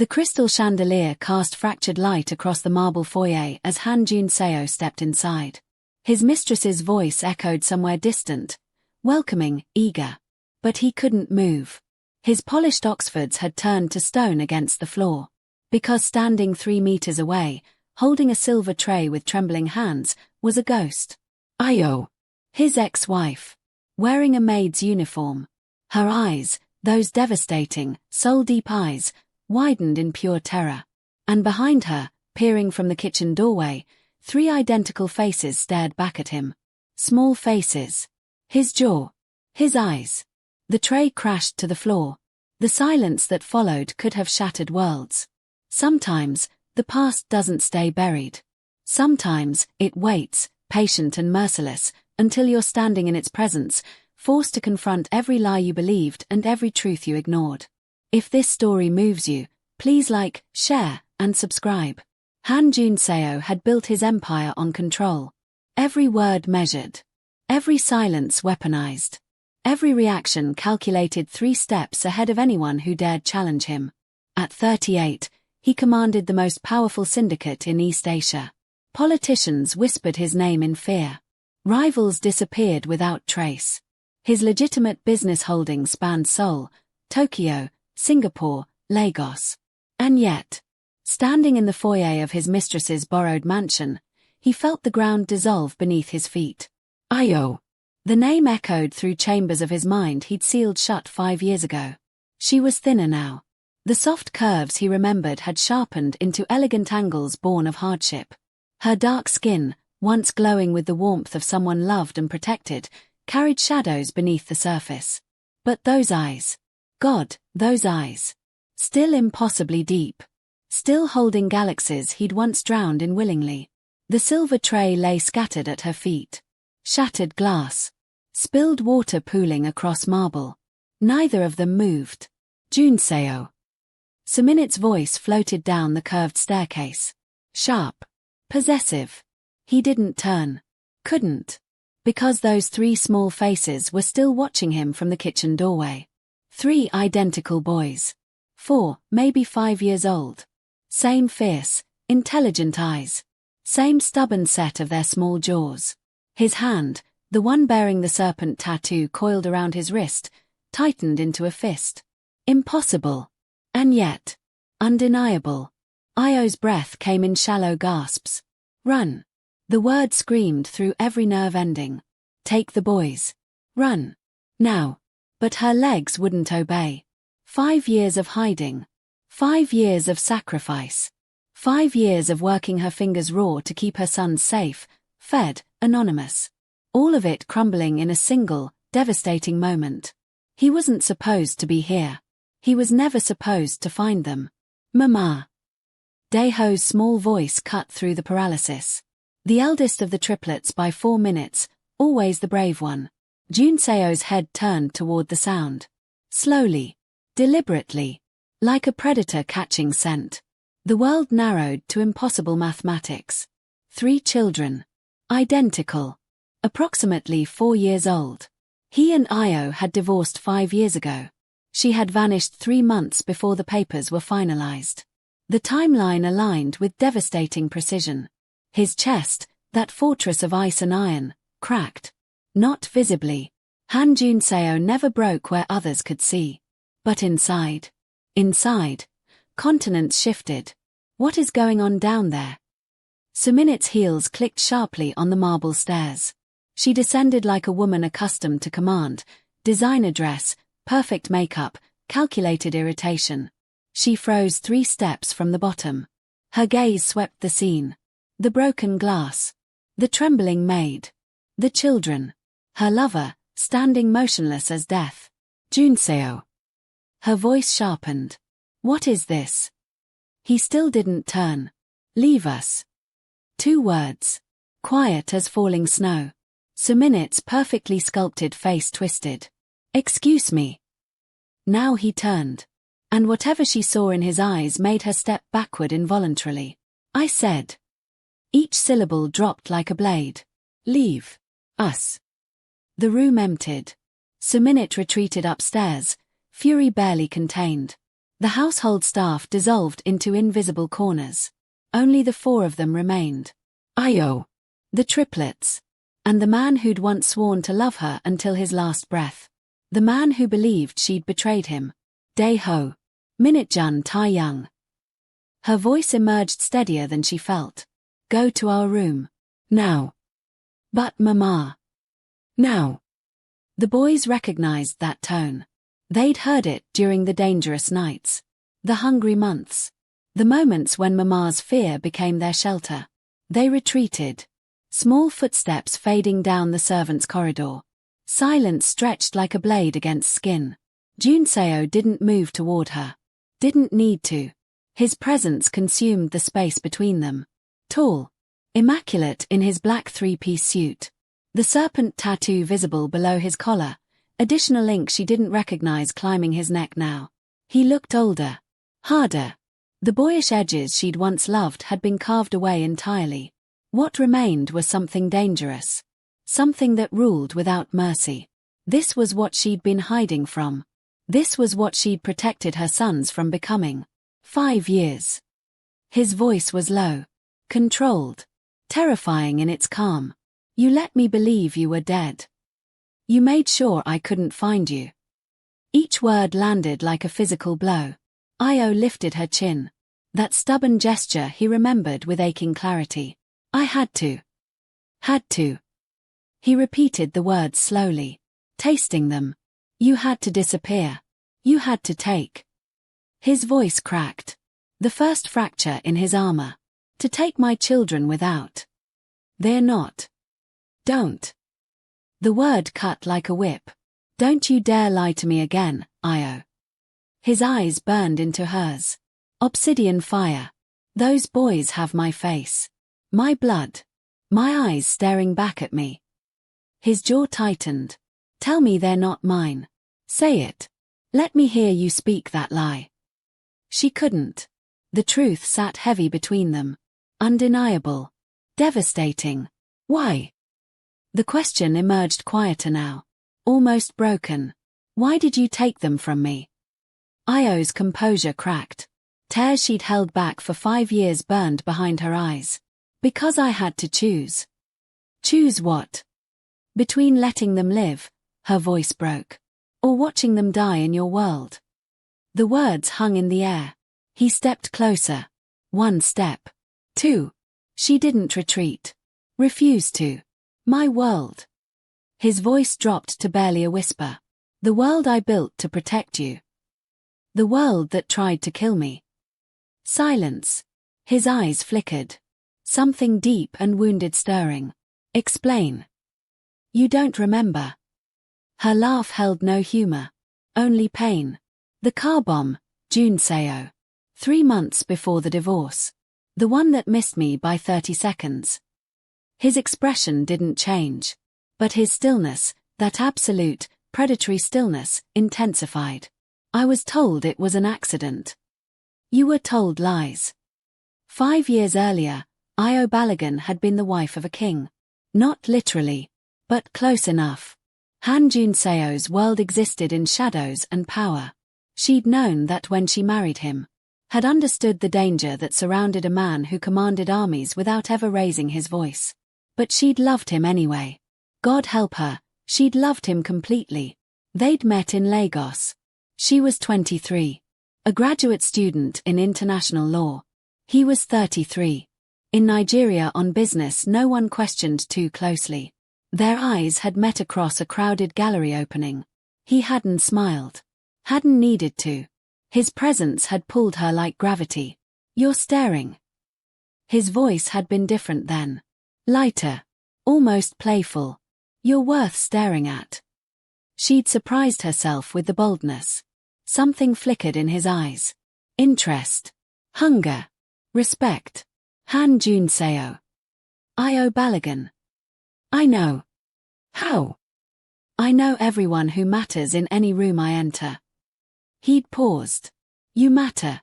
The crystal chandelier cast fractured light across the marble foyer as Han Jun-seo stepped inside. His mistress's voice echoed somewhere distant, welcoming, eager. But he couldn't move. His polished Oxfords had turned to stone against the floor. Because standing 3 meters away, holding a silver tray with trembling hands, was a ghost. Io. His ex-wife. Wearing a maid's uniform. Her eyes, those devastating, soul-deep eyes, widened in pure terror. And behind her, peering from the kitchen doorway, 3 identical faces stared back at him. Small faces. His jaw. His eyes. The tray crashed to the floor. The silence that followed could have shattered worlds. Sometimes, the past doesn't stay buried. Sometimes, it waits, patient and merciless, until you're standing in its presence, forced to confront every lie you believed and every truth you ignored. If this story moves you, please like, share, and subscribe. Han Jun-seo had built his empire on control. Every word measured. Every silence weaponized. Every reaction calculated 3 steps ahead of anyone who dared challenge him. At 38, he commanded the most powerful syndicate in East Asia. Politicians whispered his name in fear. Rivals disappeared without trace. His legitimate business holdings spanned Seoul, Tokyo, Singapore, Lagos. And yet, standing in the foyer of his mistress's borrowed mansion, he felt the ground dissolve beneath his feet. Io. The name echoed through chambers of his mind he'd sealed shut 5 years ago. She was thinner now. The soft curves he remembered had sharpened into elegant angles born of hardship. Her dark skin, once glowing with the warmth of someone loved and protected, carried shadows beneath the surface. But those eyes. God, those eyes. Still impossibly deep. Still holding galaxies he'd once drowned in willingly. The silver tray lay scattered at her feet. Shattered glass. Spilled water pooling across marble. Neither of them moved. Jun-seo. Seminit's voice floated down the curved staircase. Sharp. Possessive. He didn't turn. Couldn't. Because those 3 small faces were still watching him from the kitchen doorway. 3 identical boys. 4, maybe 5 years old. Same fierce, intelligent eyes. Same stubborn set of their small jaws. His hand, the one bearing the serpent tattoo coiled around his wrist, tightened into a fist. Impossible. And yet, undeniable. Io's breath came in shallow gasps. Run. The word screamed through every nerve ending. Take the boys. Run. Now. But her legs wouldn't obey. 5 years of hiding. 5 years of sacrifice. 5 years of working her fingers raw to keep her sons safe, fed, anonymous. All of it crumbling in a single, devastating moment. He wasn't supposed to be here. He was never supposed to find them. Mama. Daeho's small voice cut through the paralysis. The eldest of the triplets by 4 minutes, always the brave one. Jun-seo's head turned toward the sound. Slowly. Deliberately. Like a predator catching scent. The world narrowed to impossible mathematics. 3 children. Identical. Approximately 4 years old. He and Io had divorced 5 years ago. She had vanished 3 months before the papers were finalized. The timeline aligned with devastating precision. His chest, that fortress of ice and iron, cracked. Not visibly. Han Jun-seo never broke where others could see. But inside. Inside. Continents shifted. What is going on down there? Seminit's heels clicked sharply on the marble stairs. She descended like a woman accustomed to command, designer dress, perfect makeup, calculated irritation. She froze 3 steps from the bottom. Her gaze swept the scene. The broken glass. The trembling maid. The children. Her lover, standing motionless as death. Jun-seo. Her voice sharpened. What is this? He still didn't turn. Leave us. 2 words. Quiet as falling snow. Seminit's perfectly sculpted face twisted. Excuse me. Now he turned. And whatever she saw in his eyes made her step backward involuntarily. I said. Each syllable dropped like a blade. Leave. Us. The room emptied. Seminit retreated upstairs, fury barely contained. The household staff dissolved into invisible corners. Only the four of them remained. Io, the triplets, and the man who'd once sworn to love her until his last breath. The man who believed she'd betrayed him. Dae-ho. Minute-jun Tai-young. Her voice emerged steadier than she felt. Go to our room. Now. But Mama. Now. The boys recognized that tone. They'd heard it during the dangerous nights. The hungry months. The moments when Mama's fear became their shelter. They retreated. Small footsteps fading down the servants' corridor. Silence stretched like a blade against skin. Junseo didn't move toward her. Didn't need to. His presence consumed the space between them. Tall. Immaculate in his black three-piece suit. The serpent tattoo visible below his collar. Additional ink she didn't recognize climbing his neck now. He looked older. Harder. The boyish edges she'd once loved had been carved away entirely. What remained was something dangerous. Something that ruled without mercy. This was what she'd been hiding from. This was what she'd protected her sons from becoming. 5 years. His voice was low. Controlled. Terrifying in its calm. You let me believe you were dead. You made sure I couldn't find you. Each word landed like a physical blow. Io lifted her chin. That stubborn gesture he remembered with aching clarity. I had to. Had to. He repeated the words slowly, tasting them. You had to disappear. You had to take. His voice cracked. The first fracture in his armor. To take my children without. They're not. Don't. The word cut like a whip. Don't you dare lie to me again, Io. His eyes burned into hers. Obsidian fire. Those boys have my face. My blood. My eyes staring back at me. His jaw tightened. Tell me they're not mine. Say it. Let me hear you speak that lie. She couldn't. The truth sat heavy between them. Undeniable. Devastating. Why? The question emerged quieter now. Almost broken. Why did you take them from me? Io's composure cracked. Tears she'd held back for 5 years burned behind her eyes. Because I had to choose. Choose what? Between letting them live, her voice broke, or watching them die in your world. The words hung in the air. He stepped closer. 1 step. 2. She didn't retreat. Refused to. My world. His voice dropped to barely a whisper. The world I built to protect you. The world that tried to kill me. Silence. His eyes flickered. Something deep and wounded stirring. Explain. You don't remember. Her laugh held no humor. Only pain. The car bomb, Junseo. 3 months before the divorce. The one that missed me by 30 seconds. His expression didn't change. But his stillness, that absolute, predatory stillness, intensified. I was told it was an accident. You were told lies. 5 years earlier, Io Balogun had been the wife of a king. Not literally, but close enough. Han Junseo's world existed in shadows and power. She'd known that when she married him. Had understood the danger that surrounded a man who commanded armies without ever raising his voice. But she'd loved him anyway. God help her, she'd loved him completely. They'd met in Lagos. She was 23. A graduate student in international law. He was 33. In Nigeria on business no one questioned too closely. Their eyes had met across a crowded gallery opening. He hadn't smiled. Hadn't needed to. His presence had pulled her like gravity. You're staring. His voice had been different then. Lighter. Almost playful. You're worth staring at. She'd surprised herself with the boldness. Something flickered in his eyes. Interest. Hunger. Respect. Han Junseo. Io Balogun. I know. How? I know everyone who matters in any room I enter. He'd paused. You matter.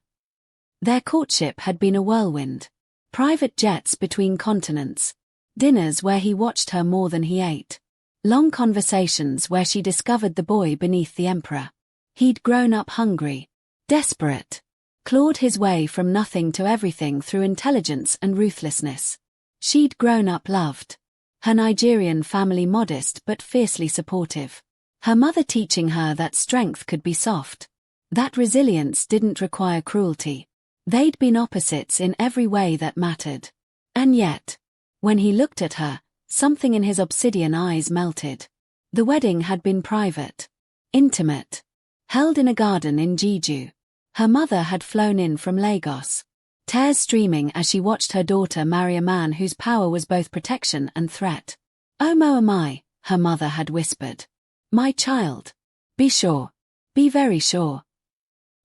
Their courtship had been a whirlwind. Private jets between continents. Dinners where he watched her more than he ate. Long conversations where she discovered the boy beneath the emperor. He'd grown up hungry. Desperate. Clawed his way from nothing to everything through intelligence and ruthlessness. She'd grown up loved. Her Nigerian family modest but fiercely supportive. Her mother teaching her that strength could be soft. That resilience didn't require cruelty. They'd been opposites in every way that mattered. And yet, when he looked at her, something in his obsidian eyes melted. The wedding had been private. Intimate. Held in a garden in Jeju. Her mother had flown in from Lagos. Tears streaming as she watched her daughter marry a man whose power was both protection and threat. "Oh my," her mother had whispered. "My child. Be sure. Be very sure.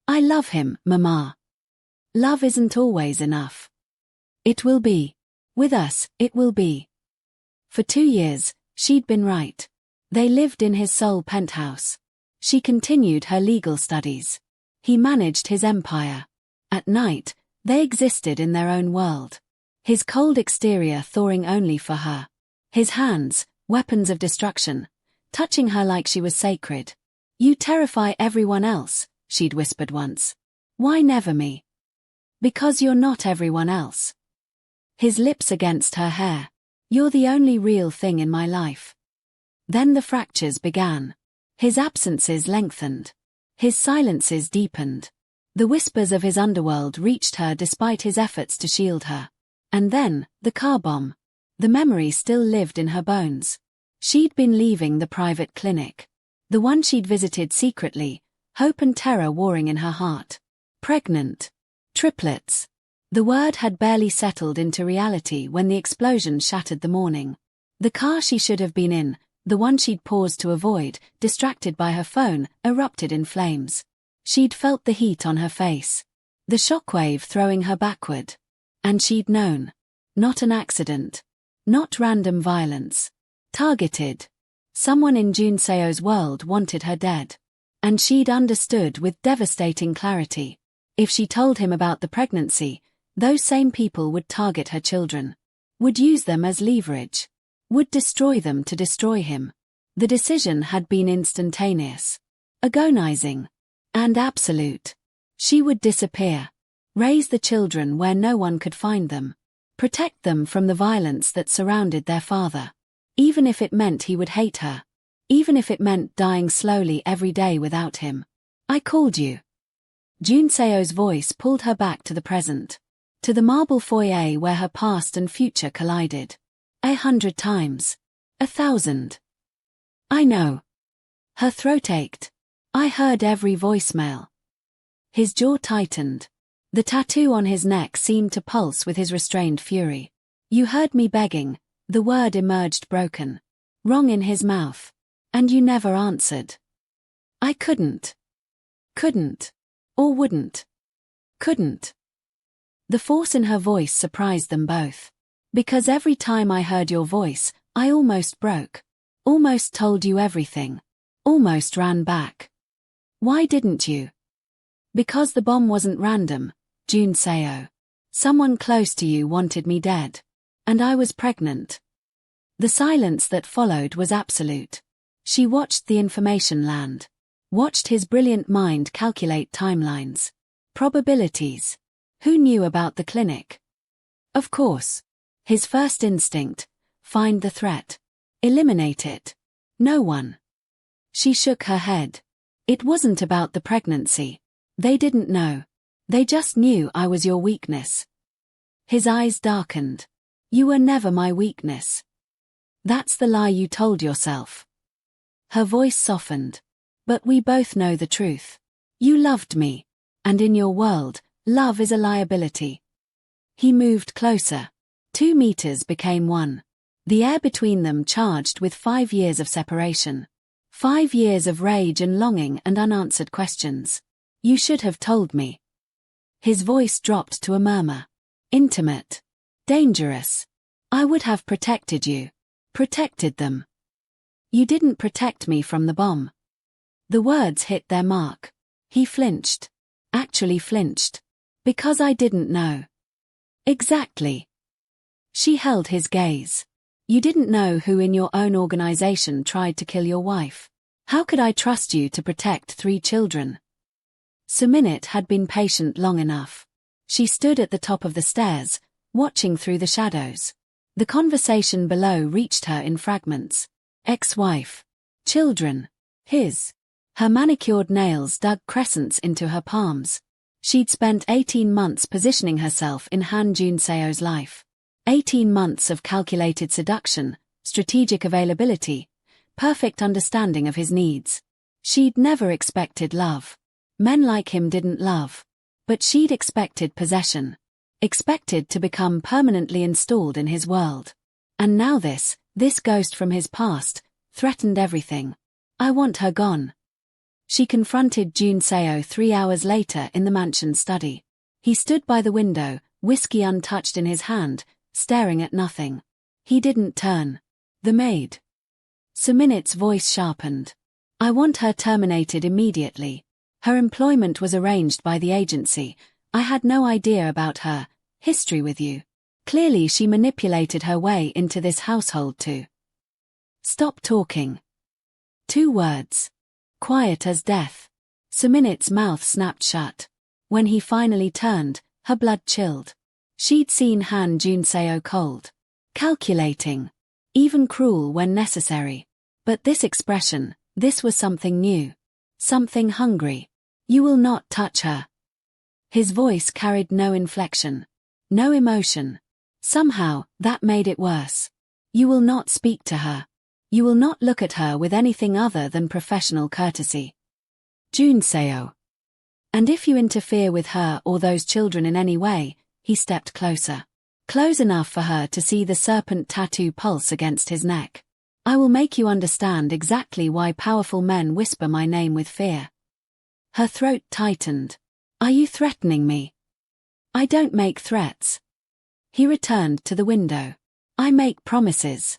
I love him, Mama. Love isn't always enough. It will be. With us, it will be." For 2 years, she'd been right. They lived in his Seoul penthouse. She continued her legal studies. He managed his empire. At night, they existed in their own world. His cold exterior thawing only for her. His hands, weapons of destruction, touching her like she was sacred. "You terrify everyone else," she'd whispered once. "Why never me?" "Because you're not everyone else." His lips against her hair. "You're the only real thing in my life." Then the fractures began. His absences lengthened. His silences deepened. The whispers of his underworld reached her despite his efforts to shield her. And then, the car bomb. The memory still lived in her bones. She'd been leaving the private clinic. The one she'd visited secretly, hope and terror warring in her heart. Pregnant. Triplets. The word had barely settled into reality when the explosion shattered the morning. The car she should have been in, the one she'd paused to avoid, distracted by her phone, erupted in flames. She'd felt the heat on her face. The shockwave throwing her backward. And she'd known. Not an accident. Not random violence. Targeted. Someone in Jun Seo's world wanted her dead. And she'd understood with devastating clarity. If she told him about the pregnancy, those same people would target her children. Would use them as leverage. Would destroy them to destroy him. The decision had been instantaneous. Agonizing. And absolute. She would disappear. Raise the children where no one could find them. Protect them from the violence that surrounded their father. Even if it meant he would hate her. Even if it meant dying slowly every day without him. "I called you." Jun Seo's voice pulled her back to the present. To the marble foyer where her past and future collided. 100 times. 1,000. "I know." Her throat ached. "I heard every voicemail." His jaw tightened. The tattoo on his neck seemed to pulse with his restrained fury. "You heard me begging," the word emerged broken. Wrong in his mouth. "And you never answered." "I couldn't. Couldn't. Or wouldn't. Couldn't." The force in her voice surprised them both. "Because every time I heard your voice, I almost broke. Almost told you everything. Almost ran back." "Why didn't you?" "Because the bomb wasn't random, Jun Seo. Someone close to you wanted me dead. And I was pregnant." The silence that followed was absolute. She watched the information land. Watched his brilliant mind calculate timelines. Probabilities. Who knew about the clinic? Of course. His first instinct, find the threat. Eliminate it. No one. She shook her head. "It wasn't about the pregnancy. They didn't know. They just knew I was your weakness." His eyes darkened. "You were never my weakness. That's the lie you told yourself." Her voice softened. "But we both know the truth. You loved me. And in your world, love is a liability." He moved closer. 2 meters became 1. The air between them charged with 5 years of separation. 5 years of rage and longing and unanswered questions. "You should have told me." His voice dropped to a murmur. "Intimate. Dangerous. I would have protected you. Protected them." "You didn't protect me from the bomb." The words hit their mark. He flinched. Actually flinched. "Because I didn't know." "Exactly." She held his gaze. "You didn't know who in your own organization tried to kill your wife. How could I trust you to protect 3 children?" Suminit had been patient long enough. She stood at the top of the stairs, watching through the shadows. The conversation below reached her in fragments. Ex-wife. Children. His. Her manicured nails dug crescents into her palms. She'd spent 18 months positioning herself in Han Junseo's life. 18 months of calculated seduction, strategic availability, perfect understanding of his needs. She'd never expected love. Men like him didn't love. But she'd expected possession. Expected to become permanently installed in his world. And now this ghost from his past, threatened everything. I want her gone. She confronted Junseo 3 hours later in the mansion study. He stood by the window, whiskey untouched in his hand, staring at nothing. He didn't turn. The maid. Suminit's voice sharpened. I want her terminated immediately. Her employment was arranged by the agency. I had no idea about her history with you. Clearly she manipulated her way into this household too. Stop talking. 2 words. Quiet as death. Suminit's mouth snapped shut. When he finally turned, her blood chilled. She'd seen Han Junseo cold. Calculating. Even cruel when necessary. But this expression, this was something new. Something hungry. You will not touch her. His voice carried no inflection. No emotion. Somehow, that made it worse. You will not speak to her. You will not look at her with anything other than professional courtesy. Junseo. And if you interfere with her or those children in any way, he stepped closer. Close enough for her to see the serpent tattoo pulse against his neck. I will make you understand exactly why powerful men whisper my name with fear. Her throat tightened. Are you threatening me? I don't make threats. He returned to the window. I make promises.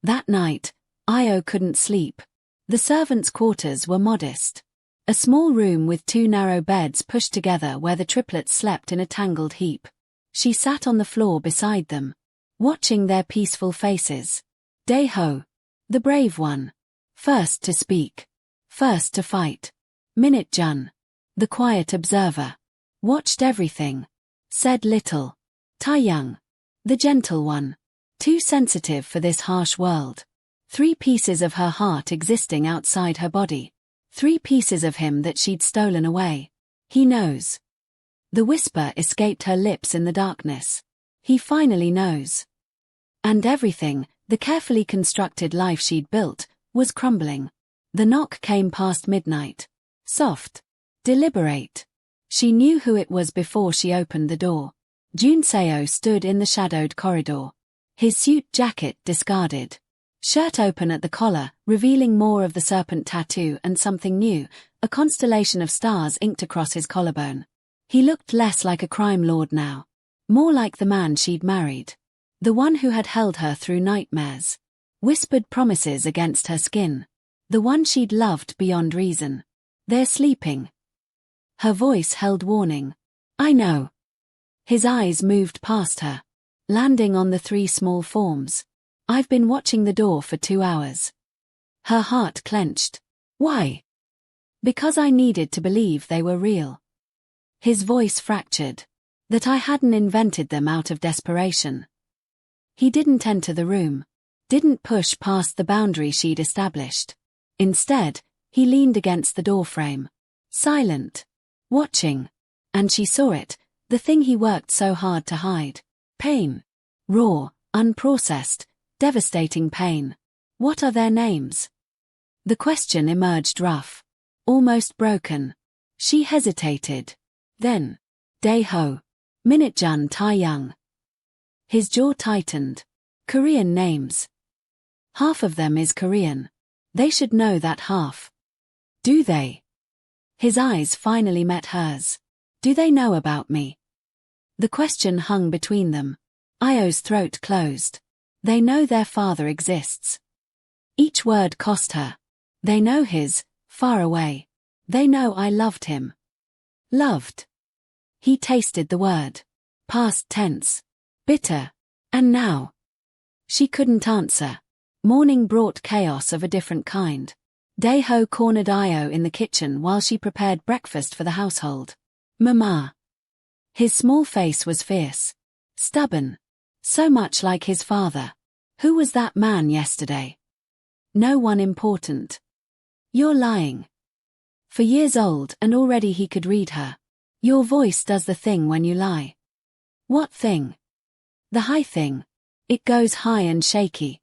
That night, Io couldn't sleep. The servants' quarters were modest. A small room with 2 narrow beds pushed together where the triplets slept in a tangled heap. She sat on the floor beside them, watching their peaceful faces. Dae-ho, the brave one. First to speak. First to fight. Minute-jun, the quiet observer. Watched everything. Said little. Tae-young, the gentle one. Too sensitive for this harsh world. 3 pieces of her heart existing outside her body. 3 pieces of him that she'd stolen away. He knows. The whisper escaped her lips in the darkness. He finally knows. And everything, the carefully constructed life she'd built, was crumbling. The knock came past midnight. Soft. Deliberate. She knew who it was before she opened the door. Junseo stood in the shadowed corridor. His suit jacket discarded. Shirt open at the collar, revealing more of the serpent tattoo and something new, a constellation of stars inked across his collarbone. He looked less like a crime lord now. More like the man she'd married. The one who had held her through nightmares. Whispered promises against her skin. The one she'd loved beyond reason. They're sleeping. Her voice held warning. I know. His eyes moved past her, landing on the 3 small forms. I've been watching the door for 2 hours. Her heart clenched. Why? Because I needed to believe they were real. His voice fractured. That I hadn't invented them out of desperation. He didn't enter the room. Didn't push past the boundary she'd established. Instead, he leaned against the doorframe. Silent. Watching. And she saw it, the thing he worked so hard to hide. Pain. Raw, unprocessed, devastating pain. What are their names? The question emerged rough. Almost broken. She hesitated. Then. Dae-ho. Minute-jun Tae-young. His jaw tightened. Korean names. Half of them is Korean. They should know that half. Do they? His eyes finally met hers. Do they know about me? The question hung between them. Io's throat closed. They know their father exists. Each word cost her. They know his, far away. They know I loved him. Loved. He tasted the word. Past tense. Bitter. And now? She couldn't answer. Morning brought chaos of a different kind. Daeho cornered Io in the kitchen while she prepared breakfast for the household. Mama. His small face was fierce. Stubborn. So much like his father. Who was that man yesterday? No one important. You're lying. For years old and already he could read her. Your voice does the thing when you lie. What thing? The high thing. It goes high and shaky.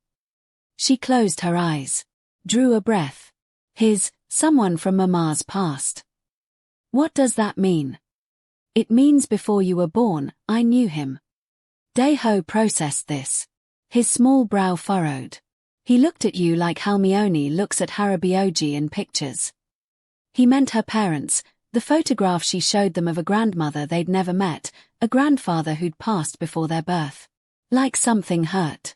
She closed her eyes. Drew a breath. Someone from Mama's past. What does that mean? It means before you were born, I knew him. Daeho processed this. His small brow furrowed. He looked at you like Halmione looks at Harabioji in pictures. He meant her parents, the photograph she showed them of a grandmother they'd never met, a grandfather who'd passed before their birth. Like something hurt.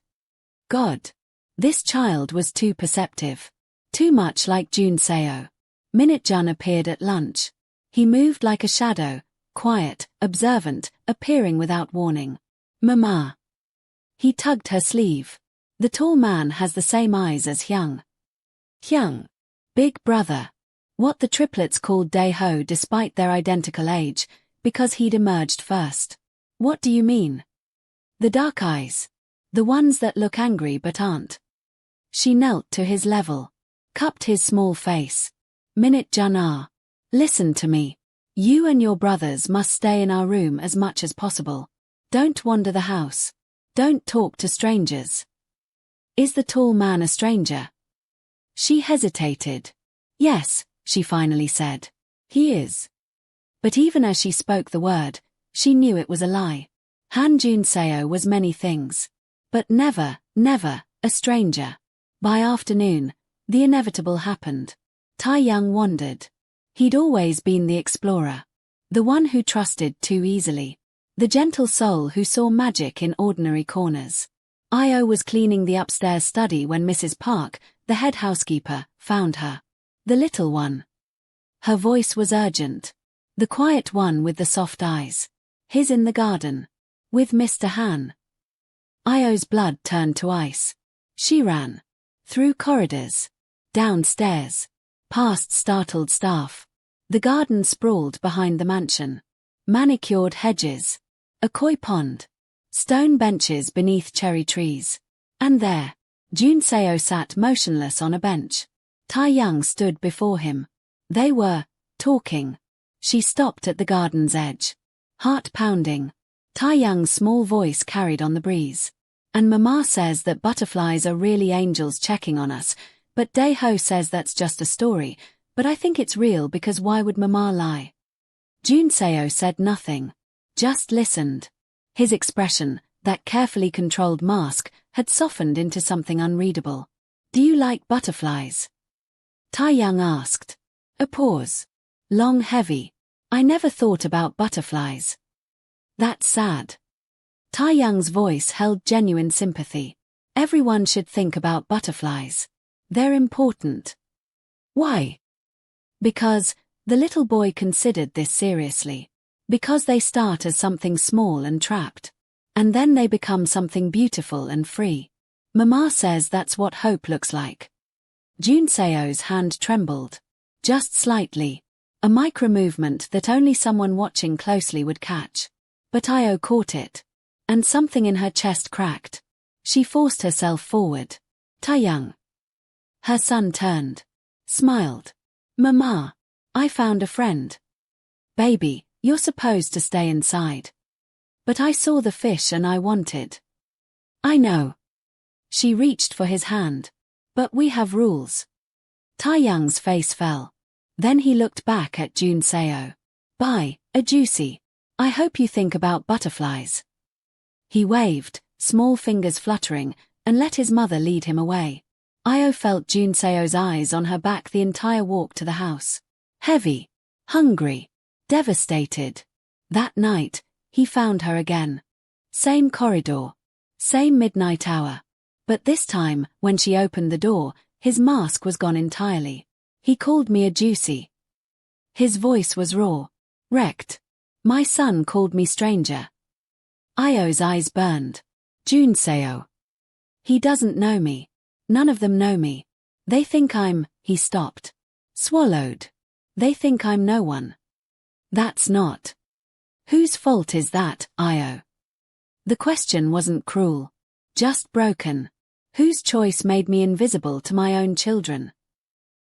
God. This child was too perceptive. Too much like Junseo. Minute-jun appeared at lunch. He moved like a shadow, quiet, observant, appearing without warning. Mama. He tugged her sleeve. The tall man has the same eyes as Hyung. Hyung. Big brother. What the triplets called Daeho despite their identical age, because he'd emerged first. What do you mean? The dark eyes. The ones that look angry but aren't. She knelt to his level. Cupped his small face. Minute-jun. Listen to me. You and your brothers must stay in our room as much as possible. Don't wander the house. Don't talk to strangers. Is the tall man a stranger? She hesitated. Yes, she finally said. He is. But even as she spoke the word, she knew it was a lie. Han Junseo was many things. But never, never, a stranger. By afternoon, the inevitable happened. Tae-young wandered. He'd always been the explorer. The one who trusted too easily. The gentle soul who saw magic in ordinary corners. Io was cleaning the upstairs study when Mrs. Park, the head housekeeper, found her. The little one. Her voice was urgent. The quiet one with the soft eyes. His in the garden. With Mr. Han. Io's blood turned to ice. She ran. Through corridors. Downstairs. Past startled staff. The garden sprawled behind the mansion. Manicured hedges. A koi pond. Stone benches beneath cherry trees. And there, Junseo sat motionless on a bench. Tae-young stood before him. They were talking. She stopped at the garden's edge. Heart pounding. Tae-young's small voice carried on the breeze. And Mama says that butterflies are really angels checking on us, but Daeho says that's just a story, but I think it's real because why would Mama lie? Junseo said nothing. Just listened. His expression, that carefully controlled mask, had softened into something unreadable. Do you like butterflies? Tae-young asked. A pause. Long, heavy. I never thought about butterflies. That's sad. Tae-young's voice held genuine sympathy. Everyone should think about butterflies. They're important. Why? Because, the little boy considered this seriously. Because they start as something small and trapped. And then they become something beautiful and free. Mama says that's what hope looks like. Junseo's hand trembled. Just slightly. A micro-movement that only someone watching closely would catch. But Io caught it. And something in her chest cracked. She forced herself forward. Tae-young. Her son turned. Smiled. Mama. I found a friend. Baby, you're supposed to stay inside. But I saw the fish and I wanted. I know. She reached for his hand. But we have rules. Tae-young's face fell. Then he looked back at Junseo. Bye, a juicy. I hope you think about butterflies. He waved, small fingers fluttering, and let his mother lead him away. Io felt Junseo's eyes on her back the entire walk to the house. Heavy. Hungry. Devastated. That night, he found her again. Same corridor. Same midnight hour. But this time, when she opened the door, his mask was gone entirely. He called me a juicy. His voice was raw. Wrecked. My son called me stranger. Io's eyes burned. Junseo. He doesn't know me. None of them know me. They think he stopped. Swallowed. They think I'm no one. That's not. Whose fault is that, Io? The question wasn't cruel. Just broken. Whose choice made me invisible to my own children?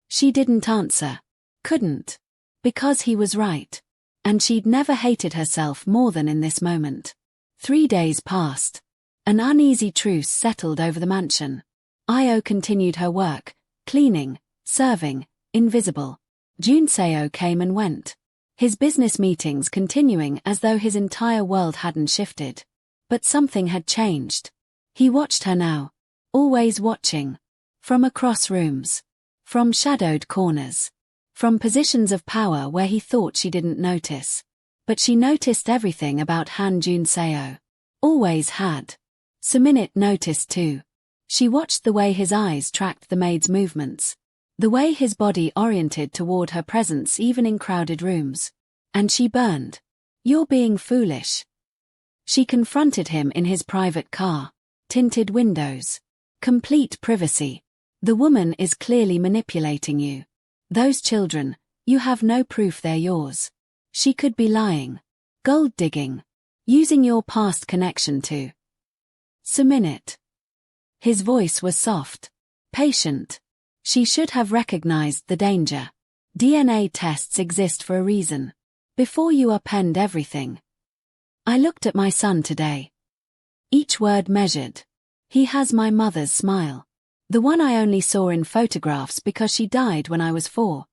She didn't answer. Couldn't. Because he was right. And she'd never hated herself more than in this moment. 3 days passed. An uneasy truce settled over the mansion. Io continued her work, cleaning, serving, invisible. Junseo came and went. His business meetings continuing as though his entire world hadn't shifted. But something had changed. He watched her now. Always watching. From across rooms. From shadowed corners. From positions of power where he thought she didn't notice. But she noticed everything about Han Junseo. Always had. Suminit noticed too. She watched the way his eyes tracked the maid's movements. The way his body oriented toward her presence even in crowded rooms. And she burned. You're being foolish. She confronted him in his private car. Tinted windows. Complete privacy. The woman is clearly manipulating you. Those children, you have no proof they're yours. She could be lying. Gold digging. Using your past connection to. Suminit. His voice was soft. Patient. She should have recognized the danger. DNA tests exist for a reason. Before you append everything. I looked at my son today. Each word measured. He has my mother's smile. The one I only saw in photographs because she died when I was 4.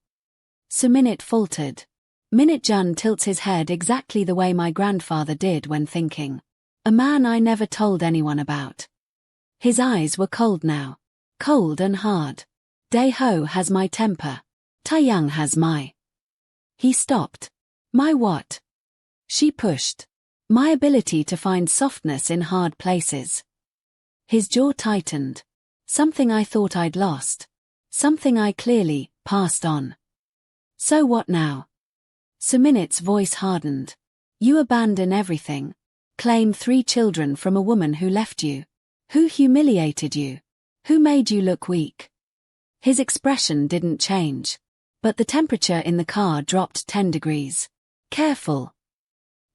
Suminit faltered. Minit-jun tilts his head exactly the way my grandfather did when thinking. A man I never told anyone about. His eyes were cold now. Cold and hard. Dae-ho has my temper. Taeyang has my. He stopped. My what? She pushed. My ability to find softness in hard places. His jaw tightened. Something I thought I'd lost. Something I clearly passed on. So what now? Suminit's voice hardened. You abandon everything. Claim 3 children from a woman who left you. Who humiliated you. Who made you look weak. His expression didn't change. But the temperature in the car dropped 10 degrees. Careful.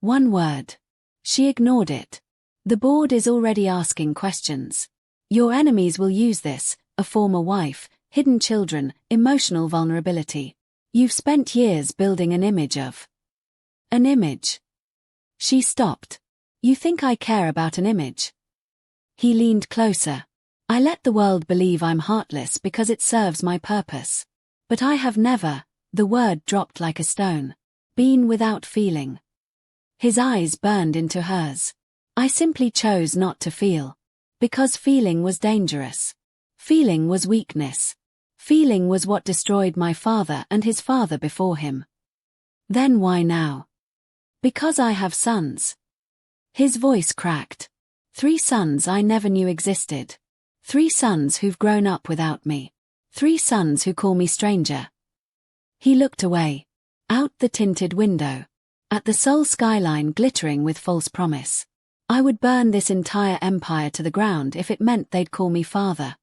One word. She ignored it. The board is already asking questions. Your enemies will use this, a former wife, hidden children, emotional vulnerability. You've spent years building an image of. An image. She stopped. You think I care about an image? He leaned closer. I let the world believe I'm heartless because it serves my purpose. But I have never, the word dropped like a stone, been without feeling. His eyes burned into hers. I simply chose not to feel. Because feeling was dangerous. Feeling was weakness. Feeling was what destroyed my father and his father before him. Then why now? Because I have sons. His voice cracked. 3 sons I never knew existed. 3 sons who've grown up without me. 3 sons who call me stranger. He looked away. Out the tinted window. At the Seoul skyline glittering with false promise. I would burn this entire empire to the ground if it meant they'd call me father.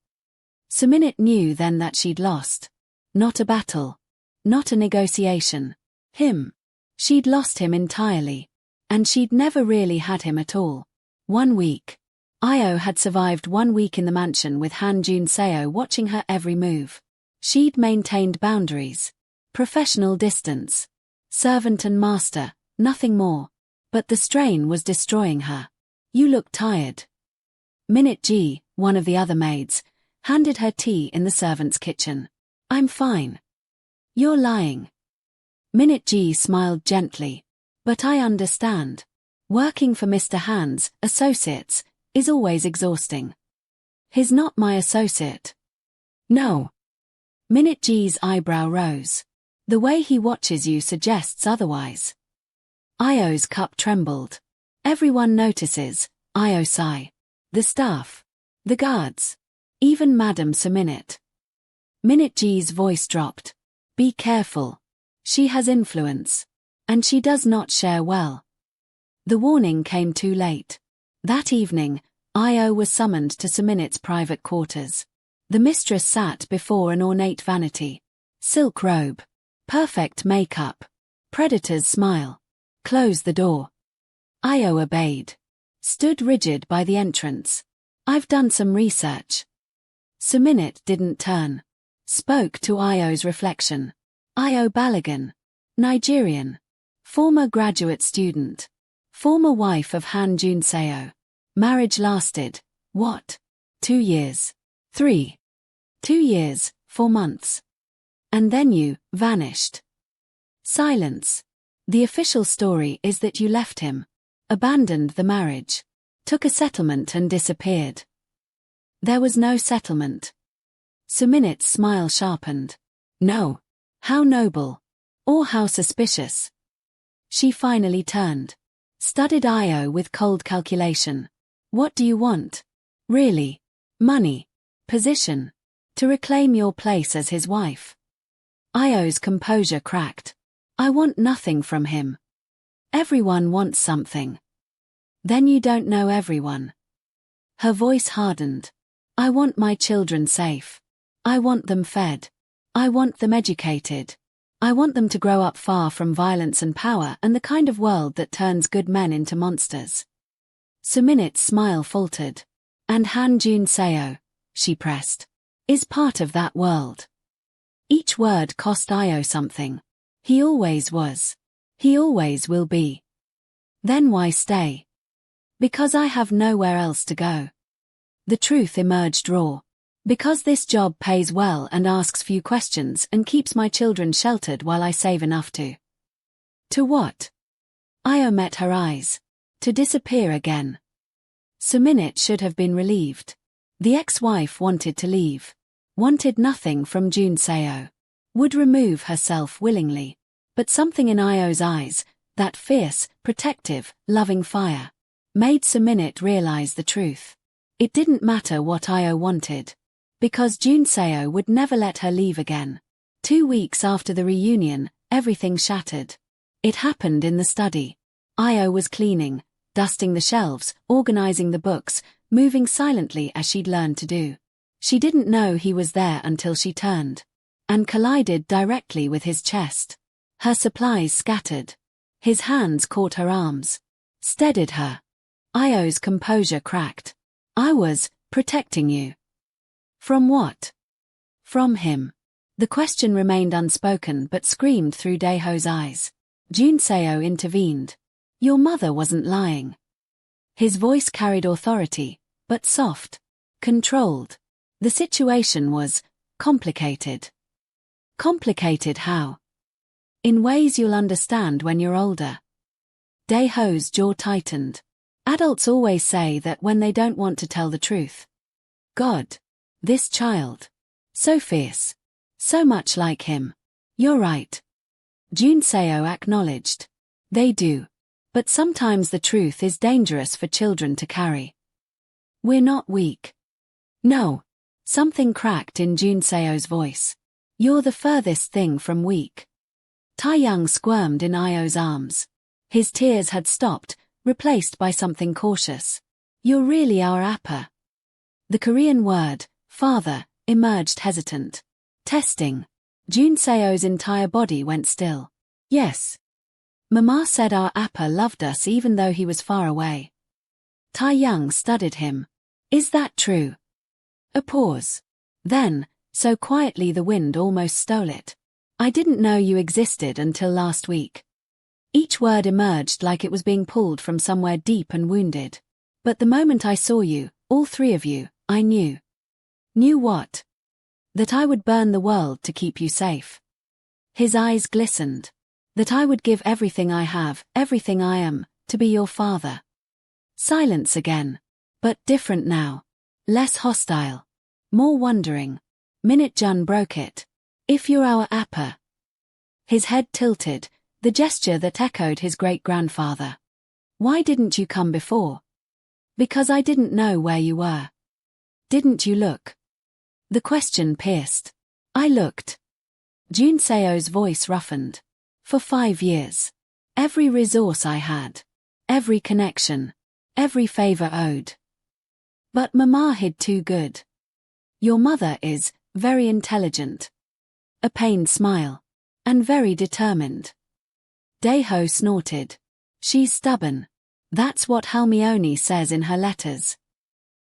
Suminit knew then that she'd lost. Not a battle. Not a negotiation. Him. She'd lost him entirely. And she'd never really had him at all. 1 week. Io had survived 1 week in the mansion with Han Junseo watching her every move. She'd maintained boundaries. Professional distance. Servant and master, nothing more. But the strain was destroying her. You look tired. Minute G, one of the other maids, handed her tea in the servants' kitchen. I'm fine. You're lying. Minute G smiled gently. But I understand. Working for Mr. Han's associates is always exhausting. He's not my associate. No. Minute G's eyebrow rose. The way he watches you suggests otherwise. Io's cup trembled. Everyone notices, Io sigh. The staff. The guards. Even Madame Suminit. Minute G's voice dropped. Be careful. She has influence. And she does not share well. The warning came too late. That evening, Io was summoned to Suminit's private quarters. The mistress sat before an ornate vanity. Silk robe. Perfect makeup. Predator's smile. Close the door. Io obeyed. Stood rigid by the entrance. I've done some research. Suminit didn't turn. Spoke to Io's reflection. Io Balagan. Nigerian. Former graduate student. Former wife of Han Junseo. Marriage lasted, what? 2 years. 3. 2 years, 4 months. And then you vanished. Silence. The official story is that you left him. Abandoned the marriage. Took a settlement and disappeared. There was no settlement. Suminit's smile sharpened. No. How noble. Or how suspicious. She finally turned. Studied Io with cold calculation. What do you want? Really? Money. Position. To reclaim your place as his wife. Io's composure cracked. I want nothing from him. Everyone wants something. Then you don't know everyone. Her voice hardened. I want my children safe. I want them fed. I want them educated. I want them to grow up far from violence and power and the kind of world that turns good men into monsters. Suminit's smile faltered. And Han Junseo, she pressed, is part of that world. Each word cost Io something. He always was. He always will be. Then why stay? Because I have nowhere else to go. The truth emerged raw. Because this job pays well and asks few questions and keeps my children sheltered while I save enough to. To what? Io met her eyes. To disappear again. Suminit should have been relieved. The ex-wife wanted to leave. Wanted nothing from Junseo. Would remove herself willingly. But something in Io's eyes, that fierce, protective, loving fire, made Suminit realize the truth. It didn't matter what Io wanted. Because Junseo would never let her leave again. 2 weeks after the reunion, everything shattered. It happened in the study. Io was cleaning, dusting the shelves, organizing the books, moving silently as she'd learned to do. She didn't know he was there until she turned. And collided directly with his chest. Her supplies scattered. His hands caught her arms. Steadied her. Io's composure cracked. I was protecting you. From what? From him. The question remained unspoken but screamed through Daeho's eyes. Junseo intervened. Your mother wasn't lying. His voice carried authority, but soft. Controlled. The situation was complicated. Complicated how? In ways you'll understand when you're older. Daeho's jaw tightened. Adults always say that when they don't want to tell the truth. God. This child. So fierce. So much like him. You're right. Junseo acknowledged. They do. But sometimes the truth is dangerous for children to carry. We're not weak. No. Something cracked in Junseo's voice. You're the furthest thing from weak. Taeyang squirmed in Io's arms. His tears had stopped, replaced by something cautious. You're really our appa. The Korean word, father, emerged hesitant. Testing. Junseo's entire body went still. Yes. Mama said our appa loved us even though he was far away. Taeyang studied him. Is that true? A pause. Then, so quietly the wind almost stole it. I didn't know you existed until last week. Each word emerged like it was being pulled from somewhere deep and wounded. But the moment I saw you, all 3 of you, I knew. Knew what? That I would burn the world to keep you safe. His eyes glistened. That I would give everything I have, everything I am, to be your father. Silence again. But different now. Less hostile. More wondering. Minute Jun broke it. If you're our appa. His head tilted, the gesture that echoed his great-grandfather. Why didn't you come before? Because I didn't know where you were. Didn't you look? The question pierced. I looked. Junseo's voice roughened. For 5 years. Every resource I had. Every connection. Every favor owed. But Mama hid too good. Your mother is very intelligent. A pained smile. And very determined. Daeho snorted. She's stubborn. That's what Halmione says in her letters.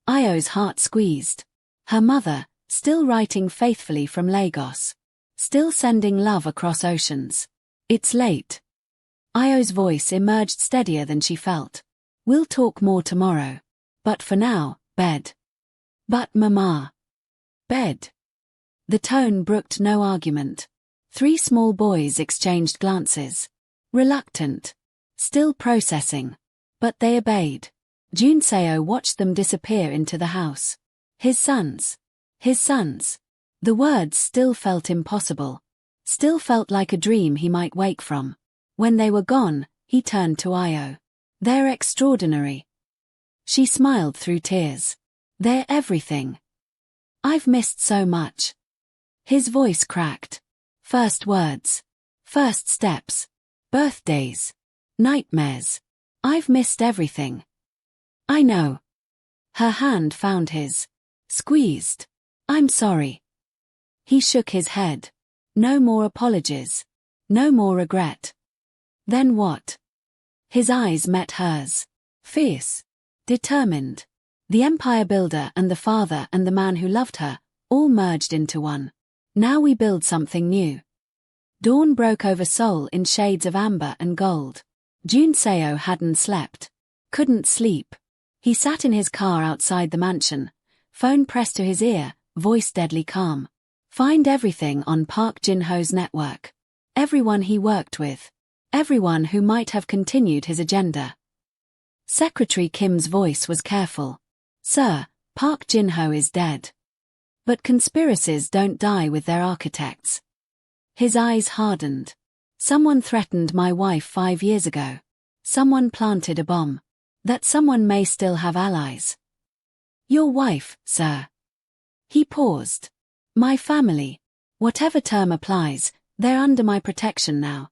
Io's heart squeezed. Her mother, still writing faithfully from Lagos. Still sending love across oceans. It's late. Io's voice emerged steadier than she felt. We'll talk more tomorrow. But for now, bed. But Mama. Bed. The tone brooked no argument. 3 small boys exchanged glances. Reluctant. Still processing. But they obeyed. Junseo watched them disappear into the house. His sons. His sons. The words still felt impossible. Still felt like a dream he might wake from. When they were gone, he turned to Io. They're extraordinary. She smiled through tears. They're everything. I've missed so much. His voice cracked. First words. First steps. Birthdays. Nightmares. I've missed everything. I know. Her hand found his. Squeezed. I'm sorry. He shook his head. No more apologies. No more regret. Then what? His eyes met hers. Fierce. Determined. The empire builder and the father and the man who loved her, all merged into one. Now we build something new. Dawn broke over Seoul in shades of amber and gold. Junseo hadn't slept. Couldn't sleep. He sat in his car outside the mansion, phone pressed to his ear, voice deadly calm. Find everything on Park Jin-ho's network. Everyone he worked with. Everyone who might have continued his agenda. Secretary Kim's voice was careful. Sir, Park Jin-ho is dead. But conspiracies don't die with their architects. His eyes hardened. Someone threatened my wife 5 years ago. Someone planted a bomb. That someone may still have allies. Your wife, sir. He paused. My family. Whatever term applies, they're under my protection now.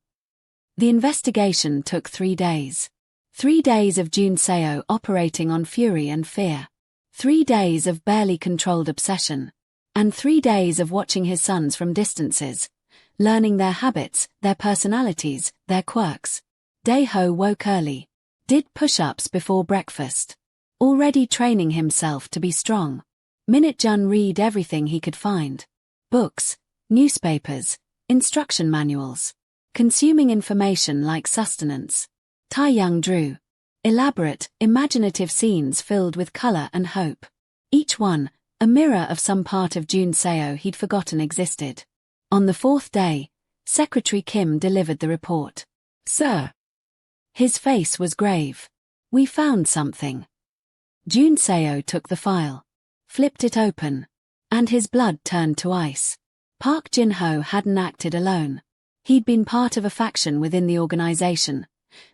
The investigation took 3 days. 3 days of Junseo operating on fury and fear. 3 days of barely controlled obsession. And 3 days of watching his sons from distances, learning their habits, their personalities, their quirks. Daeho woke early. Did push-ups before breakfast. Already training himself to be strong. Minute-Jun read everything he could find. Books, newspapers, instruction manuals. Consuming information like sustenance. Taeyang drew. Elaborate, imaginative scenes filled with color and hope. Each one, a mirror of some part of Junseo he'd forgotten existed. On the 4th day, Secretary Kim delivered the report. Sir. His face was grave. We found something. Junseo took the file. Flipped it open. And his blood turned to ice. Park Jin-ho hadn't acted alone. He'd been part of a faction within the organization.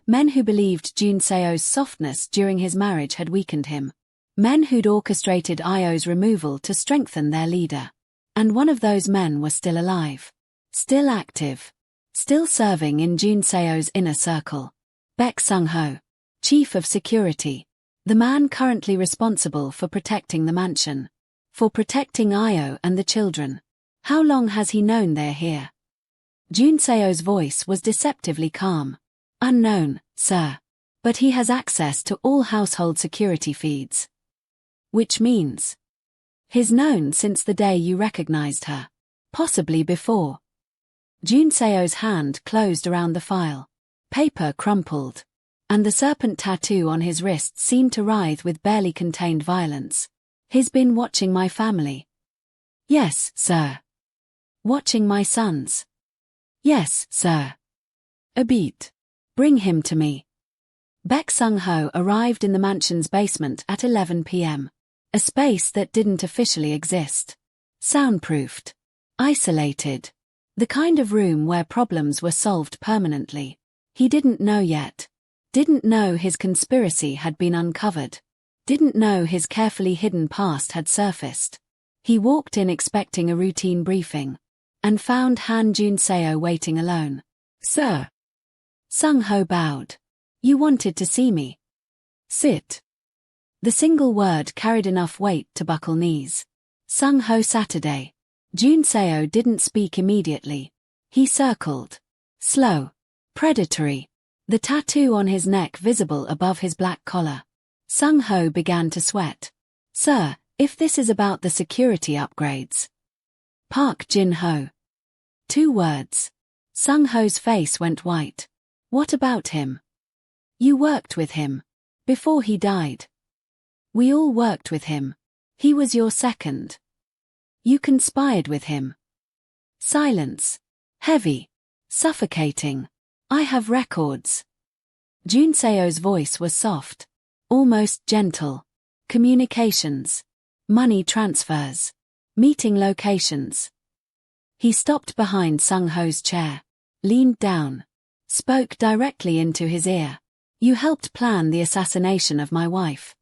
Men who believed Junseo's softness during his marriage had weakened him. Men who'd orchestrated Io's removal to strengthen their leader. And one of those men was still alive. Still active. Still serving in Junseo's inner circle. Baek Sung-ho. Chief of Security. The man currently responsible for protecting the mansion. For protecting Io and the children. How long has he known they're here? Junseo's voice was deceptively calm. Unknown, sir. But he has access to all household security feeds. Which means? He's known since the day you recognized her. Possibly before. Junseo's hand closed around the file. Paper crumpled. And the serpent tattoo on his wrist seemed to writhe with barely contained violence. He's been watching my family. Yes, sir. Watching my sons. Yes, sir. A beat. Bring him to me. Baek Sung-ho arrived in the mansion's basement at 11 p.m. A space that didn't officially exist. Soundproofed. Isolated. The kind of room where problems were solved permanently. He didn't know yet. Didn't know his conspiracy had been uncovered. Didn't know his carefully hidden past had surfaced. He walked in expecting a routine briefing. And found Han Junseo waiting alone. Sir. Sung-ho bowed. You wanted to see me. Sit. The single word carried enough weight to buckle knees. Sung-ho Saturday. Jun Seo didn't speak immediately. He circled. Slow. Predatory. The tattoo on his neck visible above his black collar. Sung-ho began to sweat. Sir, if this is about the security upgrades. Park Jin-ho. 2 words. Sung-ho's face went white. What about him? You worked with him. Before he died. We all worked with him. He was your second. You conspired with him. Silence. Heavy. Suffocating. I have records. Jun Seo's voice was soft. Almost gentle. Communications. Money transfers. Meeting locations. He stopped behind Sung-ho's chair. Leaned down. Spoke directly into his ear. You helped plan the assassination of my wife.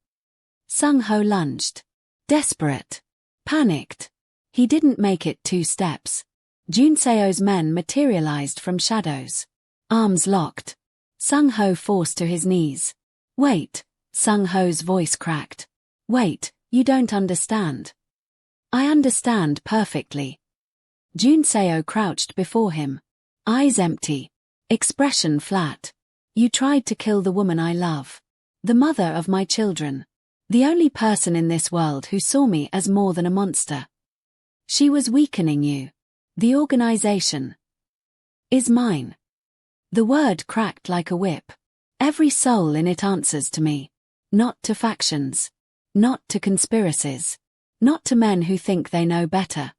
Sung-ho lunged. Desperate. Panicked. He didn't make it 2 steps. Jun Seo's men materialized from shadows. Arms locked. Sung-ho forced to his knees. Wait. Sung-ho's voice cracked. Wait, you don't understand. I understand perfectly. Jun Seo crouched before him. Eyes empty. Expression flat. You tried to kill the woman I love. The mother of my children. The only person in this world who saw me as more than a monster. She was weakening you. The organization is mine. The word cracked like a whip. Every soul in it answers to me. Not to factions. Not to conspiracies. Not to men who think they know better.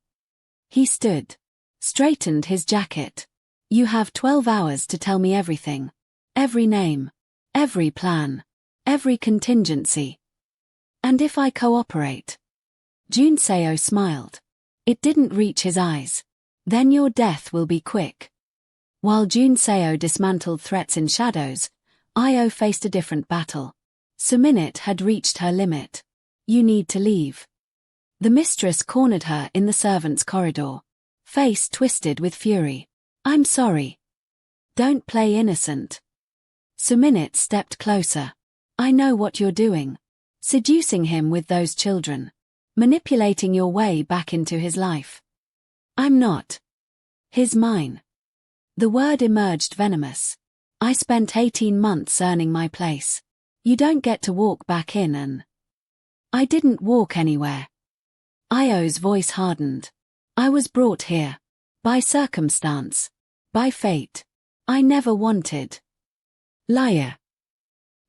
He stood. Straightened his jacket. You have 12 hours to tell me everything. Every name. Every plan. Every contingency. And if I cooperate? Jun Seo smiled. It didn't reach his eyes. Then your death will be quick. While Jun Seo dismantled threats in shadows, Io faced a different battle. Suminit had reached her limit. You need to leave. The mistress cornered her in the servants' corridor. Face twisted with fury. I'm sorry. Don't play innocent. Suminit stepped closer. I know what you're doing. Seducing him with those children. Manipulating your way back into his life. I'm not. His mine. The word emerged venomous. I spent 18 months earning my place. You don't get to walk back in and... I didn't walk anywhere. Io's voice hardened. I was brought here. By circumstance. By fate. I never wanted. Liar.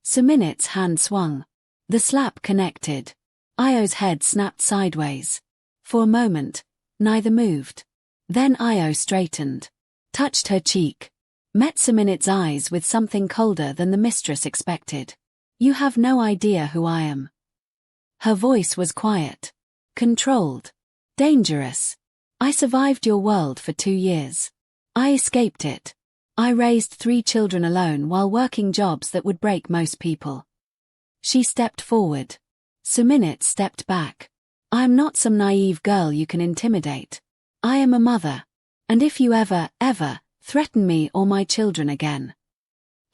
Suminit's hand swung. The slap connected. Io's head snapped sideways. For a moment, neither moved. Then Io straightened. Touched her cheek. Met Suminit's eyes with something colder than the mistress expected. You have no idea who I am. Her voice was quiet. Controlled. Dangerous. I survived your world for 2 years. I escaped it. I raised 3 children alone while working jobs that would break most people. She stepped forward. Suminit stepped back. I am not some naive girl you can intimidate. I am a mother. And if you ever, threaten me or my children again.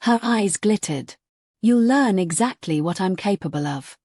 Her eyes glittered. You'll learn exactly what I'm capable of.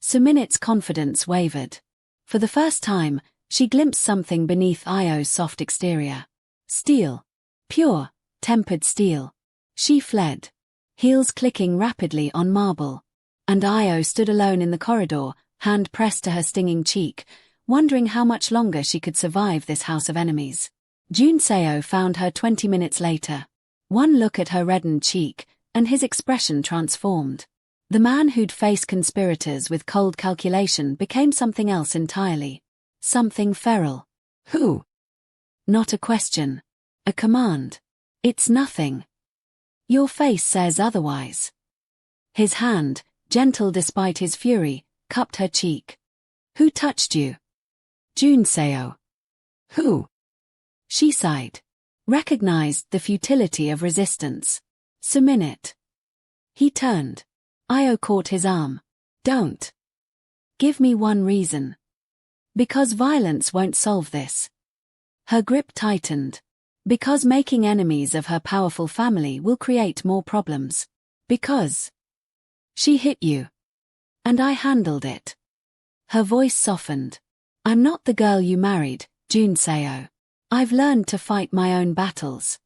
Suminit's confidence wavered. For the first time, she glimpsed something beneath Io's soft exterior. Steel. Pure, tempered steel. She fled. Heels clicking rapidly on marble. And Io stood alone in the corridor, hand pressed to her stinging cheek, wondering how much longer she could survive this house of enemies. Jun Seo found her 20 minutes later. One look at her reddened cheek, and his expression transformed. The man who'd faced conspirators with cold calculation became something else entirely. Something feral. Who? Not a question. A command. It's nothing. Your face says otherwise. His hand, gentle despite his fury, cupped her cheek. Who touched you? Jun Seo. Who? She sighed. Recognized the futility of resistance. Suminit. He turned. Io caught his arm. Don't. Give me one reason. Because violence won't solve this. Her grip tightened. Because making enemies of her powerful family will create more problems. Because she hit you. And I handled it. Her voice softened. I'm not the girl you married, Jun Seo. I've learned to fight my own battles.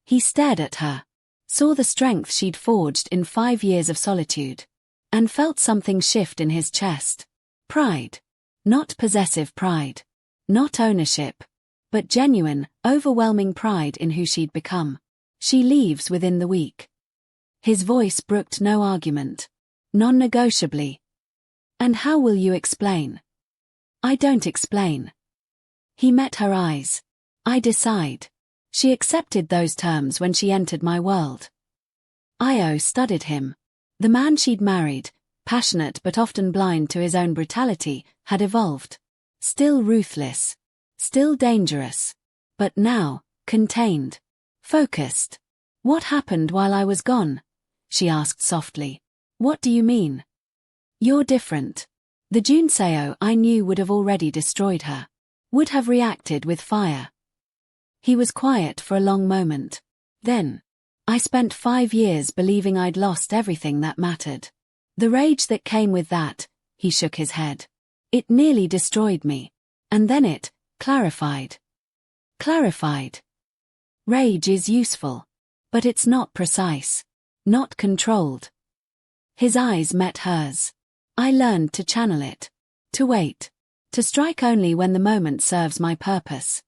He stared at her, saw the strength she'd forged in 5 years of solitude, and felt something shift in his chest. Pride. Not possessive pride. Not ownership. But genuine, overwhelming pride in who she'd become. She leaves within the week. His voice brooked no argument. Non-negotiably. And how will you explain? I don't explain. He met her eyes. I decide. She accepted those terms when she entered my world. Io studied him. The man she'd married, passionate but often blind to his own brutality, had evolved. Still ruthless. Still dangerous. But now, contained. Focused. What happened while I was gone? She asked softly. What do you mean? You're different. The Jun Seo I knew would have already destroyed her. Would have reacted with fire. He was quiet for a long moment. Then, I spent 5 years believing I'd lost everything that mattered. The rage that came with that, he shook his head. It nearly destroyed me. And then it clarified. Clarified. Rage is useful. But it's not precise. Not controlled. His eyes met hers. I learned to channel it. To wait. To strike only when the moment serves my purpose.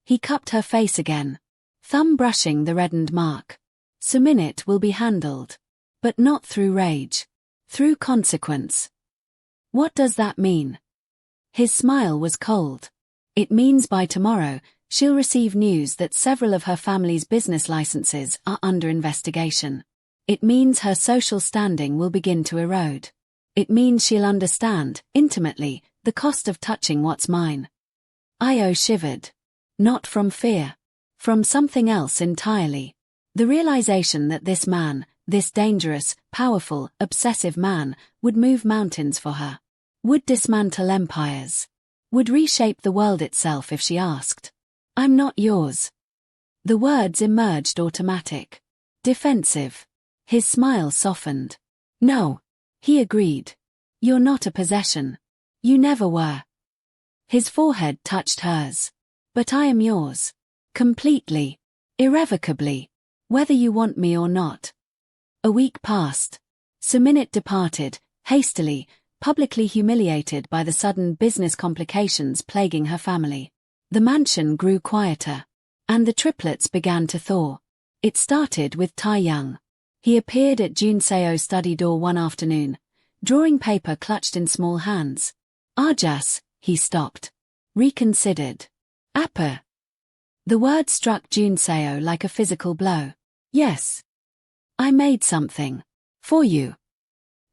He cupped her face again, thumb brushing the reddened mark. Suminit will be handled. But not through rage. Through consequence. What does that mean? His smile was cold. It means by tomorrow, she'll receive news that several of her family's business licenses are under investigation. It means her social standing will begin to erode. It means she'll understand, intimately, the cost of touching what's mine. Io shivered. Not from fear. From something else entirely. The realization that this man, this dangerous, powerful, obsessive man, would move mountains for her. Would dismantle empires. Would reshape the world itself if she asked. I'm not yours. The words emerged automatic. Defensive. His smile softened. No. He agreed. You're not a possession. You never were. His forehead touched hers. But I am yours. Completely. Irrevocably. Whether you want me or not. A week passed. Suminit departed, hastily, publicly humiliated by the sudden business complications plaguing her family. The mansion grew quieter. And the triplets began to thaw. It started with Tae-young. He appeared at Jun Seo's study door one afternoon, drawing paper clutched in small hands. Arjas, he stopped. Reconsidered. Appa. The word struck Jun Seo like a physical blow. Yes. I made something. For you.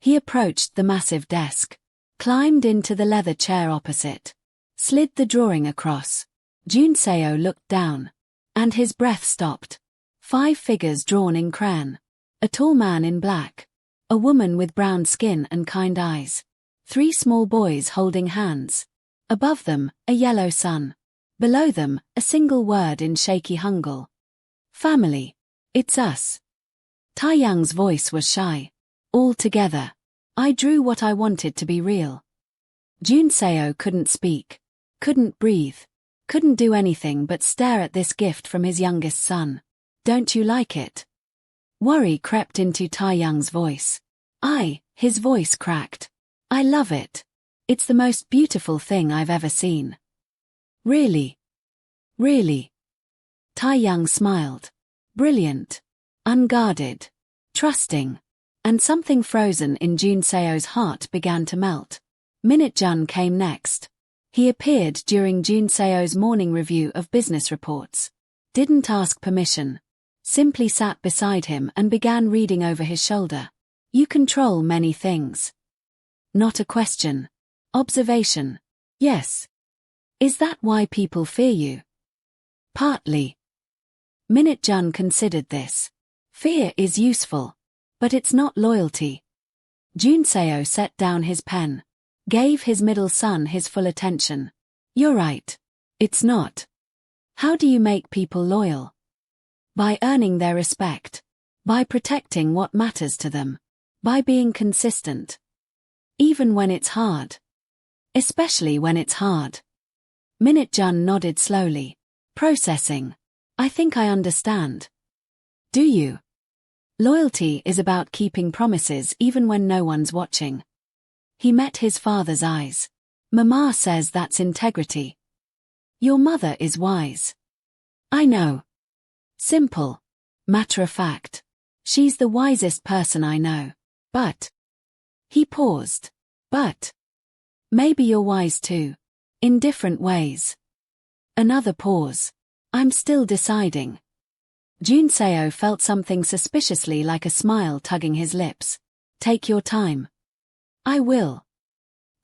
He approached the massive desk. Climbed into the leather chair opposite. Slid the drawing across. Jun Seo looked down. And his breath stopped. 5 figures drawn in crayon. A tall man in black. A woman with brown skin and kind eyes. 3 small boys holding hands. Above them, a yellow sun. Below them, a single word in shaky Hangul. Family. It's us. Tae-young's voice was shy. All together. I drew what I wanted to be real. Jun Seo couldn't speak. Couldn't breathe. Couldn't do anything but stare at this gift from his youngest son. Don't you like it? Worry crept into Tae-young's voice. His voice cracked. I love it. It's the most beautiful thing I've ever seen. Really? Really? Tae-young smiled. Brilliant. Unguarded. Trusting. And something frozen in Jun Seo's heart began to melt. Minute-jun came next. He appeared during Jun Seo's morning review of business reports. Didn't ask permission. Simply sat beside him and began reading over his shoulder. You control many things. Not a question. Observation. Yes. Is that why people fear you? Partly. Minute-jun considered this. Fear is useful. But it's not loyalty. Jun Seo set down his pen. Gave his middle son his full attention. You're right. It's not. How do you make people loyal? By earning their respect. By protecting what matters to them. By being consistent. Even when it's hard. Especially when it's hard. Minute-Jun nodded slowly. Processing. I think I understand. Do you? Loyalty is about keeping promises even when no one's watching. He met his father's eyes. Mama says that's integrity. Your mother is wise. I know. Simple. Matter of fact. She's the wisest person I know. But. He paused. But. Maybe you're wise too. In different ways. Another pause. I'm still deciding. Junseo felt something suspiciously like a smile tugging his lips. Take your time. I will.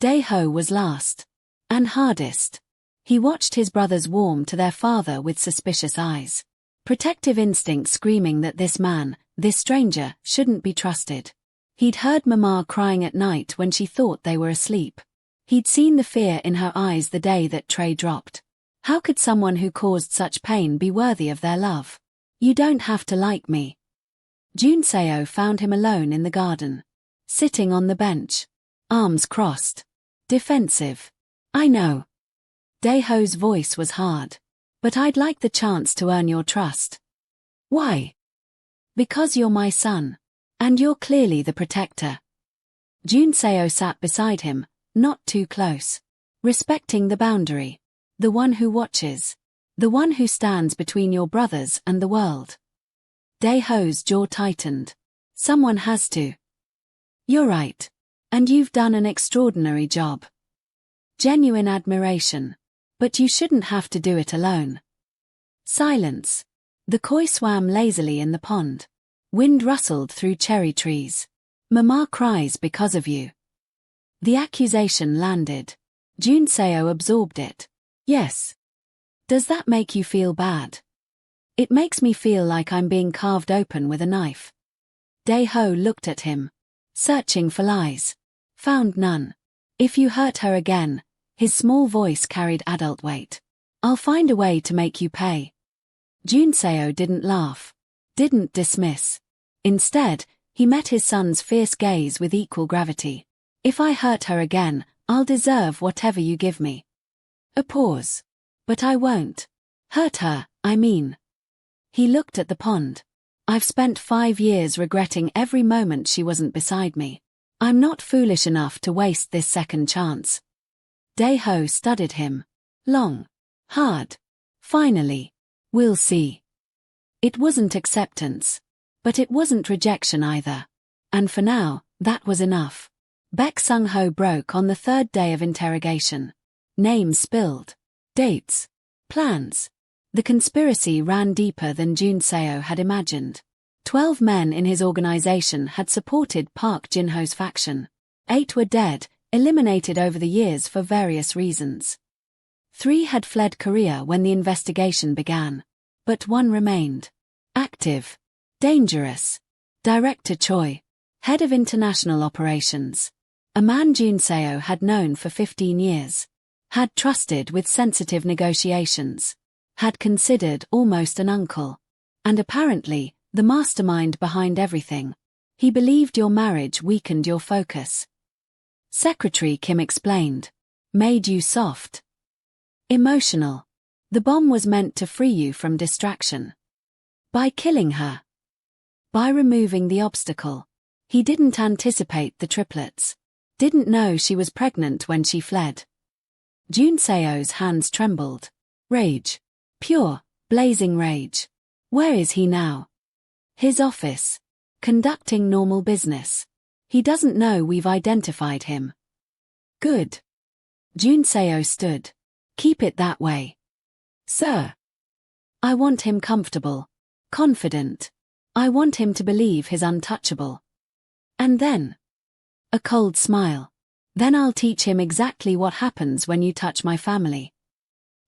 Daeho was last. And hardest. He watched his brothers warm to their father with suspicious eyes. Protective instinct screaming that this man, this stranger, shouldn't be trusted. He'd heard Mama crying at night when she thought they were asleep. He'd seen the fear in her eyes the day that Trey dropped. How could someone who caused such pain be worthy of their love? You don't have to like me. Junseo found him alone in the garden. Sitting on the bench. Arms crossed. Defensive. I know. Daeho's voice was hard. But I'd like the chance to earn your trust. Why? Because you're my son. And you're clearly the protector. Junseo sat beside him, not too close. Respecting the boundary. The one who watches. The one who stands between your brothers and the world. Daeho's jaw tightened. Someone has to. You're right. And you've done an extraordinary job. Genuine admiration. But you shouldn't have to do it alone. Silence. The koi swam lazily in the pond. Wind rustled through cherry trees. Mama cries because of you. The accusation landed. Junseo absorbed it. Yes. Does that make you feel bad? It makes me feel like I'm being carved open with a knife. Daeho looked at him. Searching for lies. Found none. If you hurt her again, his small voice carried adult weight. I'll find a way to make you pay. Junseo didn't laugh. Didn't dismiss. Instead, he met his son's fierce gaze with equal gravity. If I hurt her again, I'll deserve whatever you give me. A pause. But I won't. Hurt her, I mean. He looked at the pond. I've spent 5 years regretting every moment she wasn't beside me. I'm not foolish enough to waste this second chance. Daeho studied him. Long. Hard. Finally. We'll see. It wasn't acceptance. But it wasn't rejection either. And for now, that was enough. Baek Sung-ho broke on the 3rd day of interrogation. Names spilled. Dates. Plans. The conspiracy ran deeper than Junseo had imagined. 12 men in his organization had supported Park Jin-ho's faction. 8 were dead, eliminated over the years for various reasons. 3 had fled Korea when the investigation began. But 1 remained. Active. Dangerous. Director Choi. Head of International Operations. A man Junseo had known for 15 years. Had trusted with sensitive negotiations. Had considered almost an uncle. And apparently, the mastermind behind everything. He believed your marriage weakened your focus. Secretary Kim explained. Made you soft. Emotional. The bomb was meant to free you from distraction. By killing her. By removing the obstacle. He didn't anticipate the triplets. Didn't know she was pregnant when she fled. Junseo's hands trembled. Rage. Pure, blazing rage. Where is he now? His office. Conducting normal business. He doesn't know we've identified him. Good. Junseo stood. Keep it that way. Sir. I want him comfortable. Confident. I want him to believe he's untouchable. And then. A cold smile. Then I'll teach him exactly what happens when you touch my family.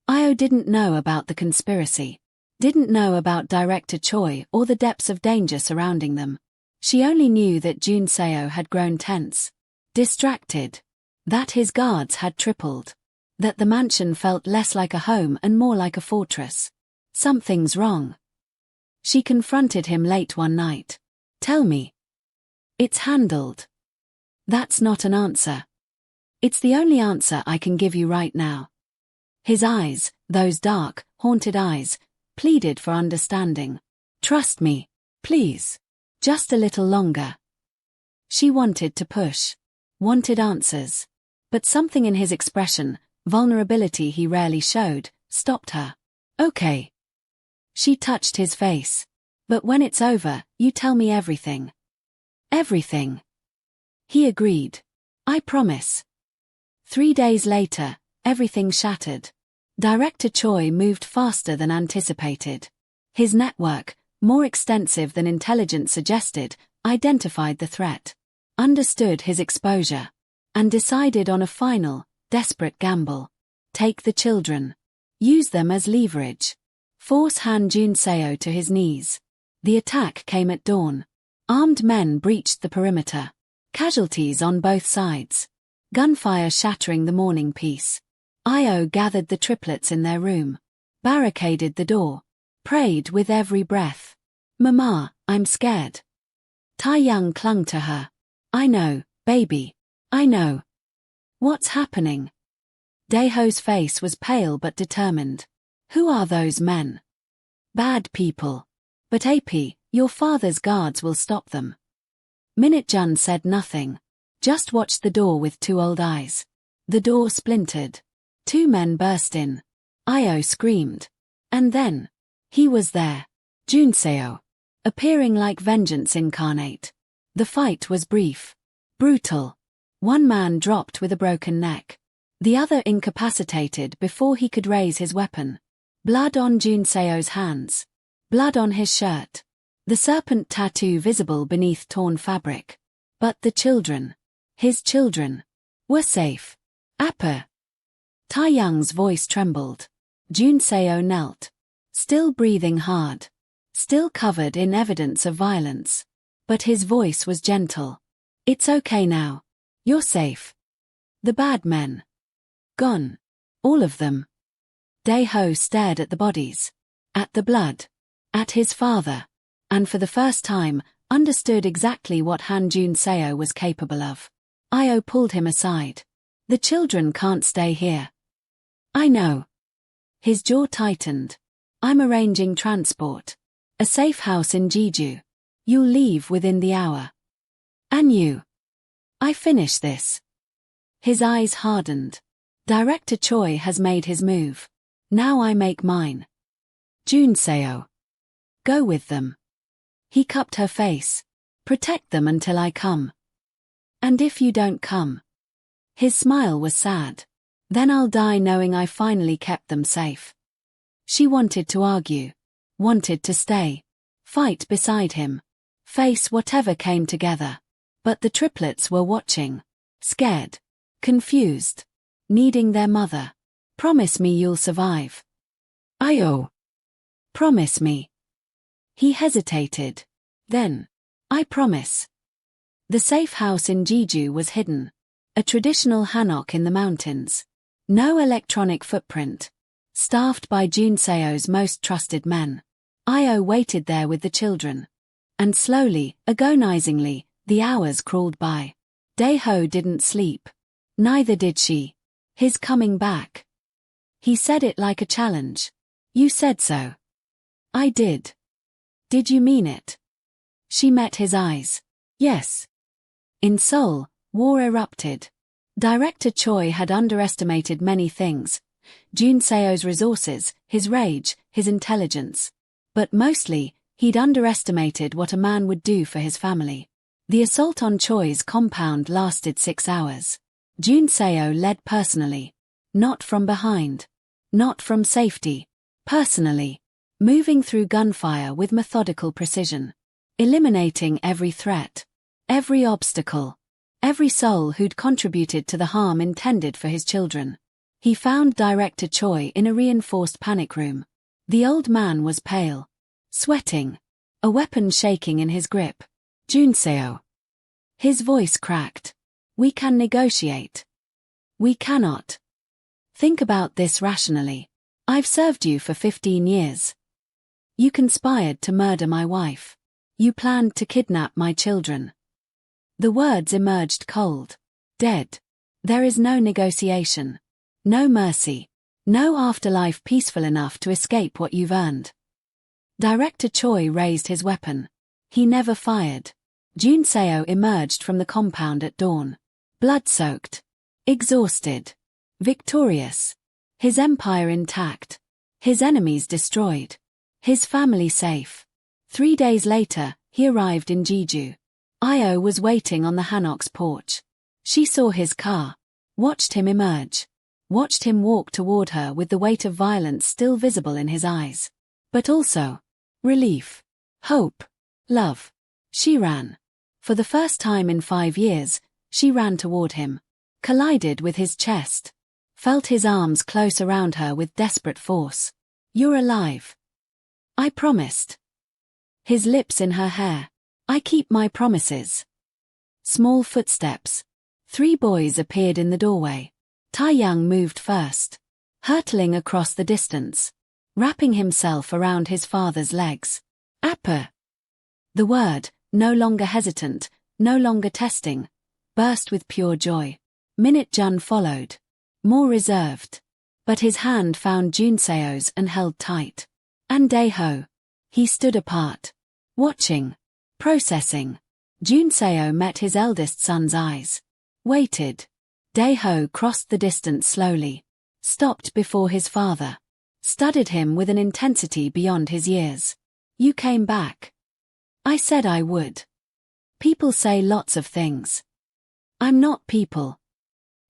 Io didn't know about the conspiracy. Didn't know about Director Choi or the depths of danger surrounding them. She only knew that Junseo had grown tense. Distracted. That his guards had tripled. That the mansion felt less like a home and more like a fortress. Something's wrong. She confronted him late one night. Tell me. It's handled. That's not an answer. It's the only answer I can give you right now. His eyes, those dark, haunted eyes, pleaded for understanding. Trust me, please. Just a little longer. She wanted to push. Wanted answers. But something in his expression, vulnerability he rarely showed, stopped her. Okay. She touched his face. But when it's over, you tell me everything. Everything. He agreed. I promise. 3 days later, everything shattered. Director Choi moved faster than anticipated. His network, more extensive than intelligence suggested, identified the threat, understood his exposure, and decided on a final, desperate gamble. Take the children. Use them as leverage. Force Han Jun-seo to his knees. The attack came at dawn. Armed men breached the perimeter. Casualties on both sides. Gunfire shattering the morning peace. Io gathered the triplets in their room. Barricaded the door. Prayed with every breath. Mama, I'm scared. Tae-young clung to her. I know, baby. I know. What's happening? Daeho's face was pale but determined. Who are those men? Bad people. But AP, your father's guards will stop them. Minute-jun said nothing. Just watched the door with 2 old eyes. The door splintered. 2 men burst in. Io screamed. And then, he was there. Jun-seo. Appearing like vengeance incarnate. The fight was brief. Brutal. 1 man dropped with a broken neck. The other incapacitated before he could raise his weapon. Blood on Jun-seo's hands. Blood on his shirt. The serpent tattoo visible beneath torn fabric. But the children. His children. Were safe. Appa. Tae-young's voice trembled. Jun-seo knelt. Still breathing hard. Still covered in evidence of violence. But his voice was gentle. It's okay now. You're safe. The bad men. Gone. All of them. Dae-ho stared at the bodies. At the blood. At his father. And for the first time, understood exactly what Han Jun-seo was capable of. Io pulled him aside. The children can't stay here. I know. His jaw tightened. I'm arranging transport. A safe house in Jeju. You'll leave within the hour. And you. I finish this. His eyes hardened. Director Choi has made his move. Now I make mine. Jun-seo. Go with them. He cupped her face. Protect them until I come. And if you don't come. His smile was sad. Then I'll die knowing I finally kept them safe. She wanted to argue. Wanted to stay. Fight beside him. Face whatever came together. But the triplets were watching. Scared. Confused. Needing their mother. Promise me you'll survive. Io. Promise me. He hesitated. Then. I promise. The safe house in Jeju was hidden. A traditional hanok in the mountains. No electronic footprint. Staffed by Jun-seo's most trusted men. Io waited there with the children. And slowly, agonizingly, the hours crawled by. Dae-ho didn't sleep. Neither did she. His coming back. He said it like a challenge. You said so. I did. Did you mean it? She met his eyes. Yes. In Seoul, war erupted. Director Choi had underestimated many things. Jun-seo's resources, his rage, his intelligence. But mostly, he'd underestimated what a man would do for his family. The assault on Choi's compound lasted 6 hours. Jun-seo led personally. Not from behind. Not from safety. Personally. Moving through gunfire with methodical precision. Eliminating every threat. Every obstacle. Every soul who'd contributed to the harm intended for his children. He found Director Choi in a reinforced panic room. The old man was pale. Sweating. A weapon shaking in his grip. Jun-seo. His voice cracked. We can negotiate. We cannot. Think about this rationally. I've served you for 15 years. You conspired to murder my wife. You planned to kidnap my children. The words emerged cold. Dead. There is no negotiation. No mercy. No afterlife peaceful enough to escape what you've earned. Director Choi raised his weapon. He never fired. Jun Seo emerged from the compound at dawn. Blood-soaked. Exhausted. Victorious. His empire intact. His enemies destroyed. His family safe. 3 days later, he arrived in Jeju. Io was waiting on the Hanok's porch. She saw his car. Watched him emerge. Watched him walk toward her with the weight of violence still visible in his eyes. But also relief. Hope. Love. She ran. For the first time in 5 years, she ran toward him. Collided with his chest. Felt his arms close around her with desperate force. You're alive. I promised. His lips in her hair. I keep my promises. Small footsteps. 3 boys appeared in the doorway. Taeyang moved first. Hurtling across the distance. Wrapping himself around his father's legs. Appa. The word, no longer hesitant, no longer testing, burst with pure joy. Minute-jun followed. More reserved. But his hand found Junseo's and held tight. And Daeho. He stood apart. Watching. Processing. Junseo met his eldest son's eyes. Waited. Daeho crossed the distance slowly. Stopped before his father. Studied him with an intensity beyond his years. You came back. I said I would. People say lots of things. I'm not people.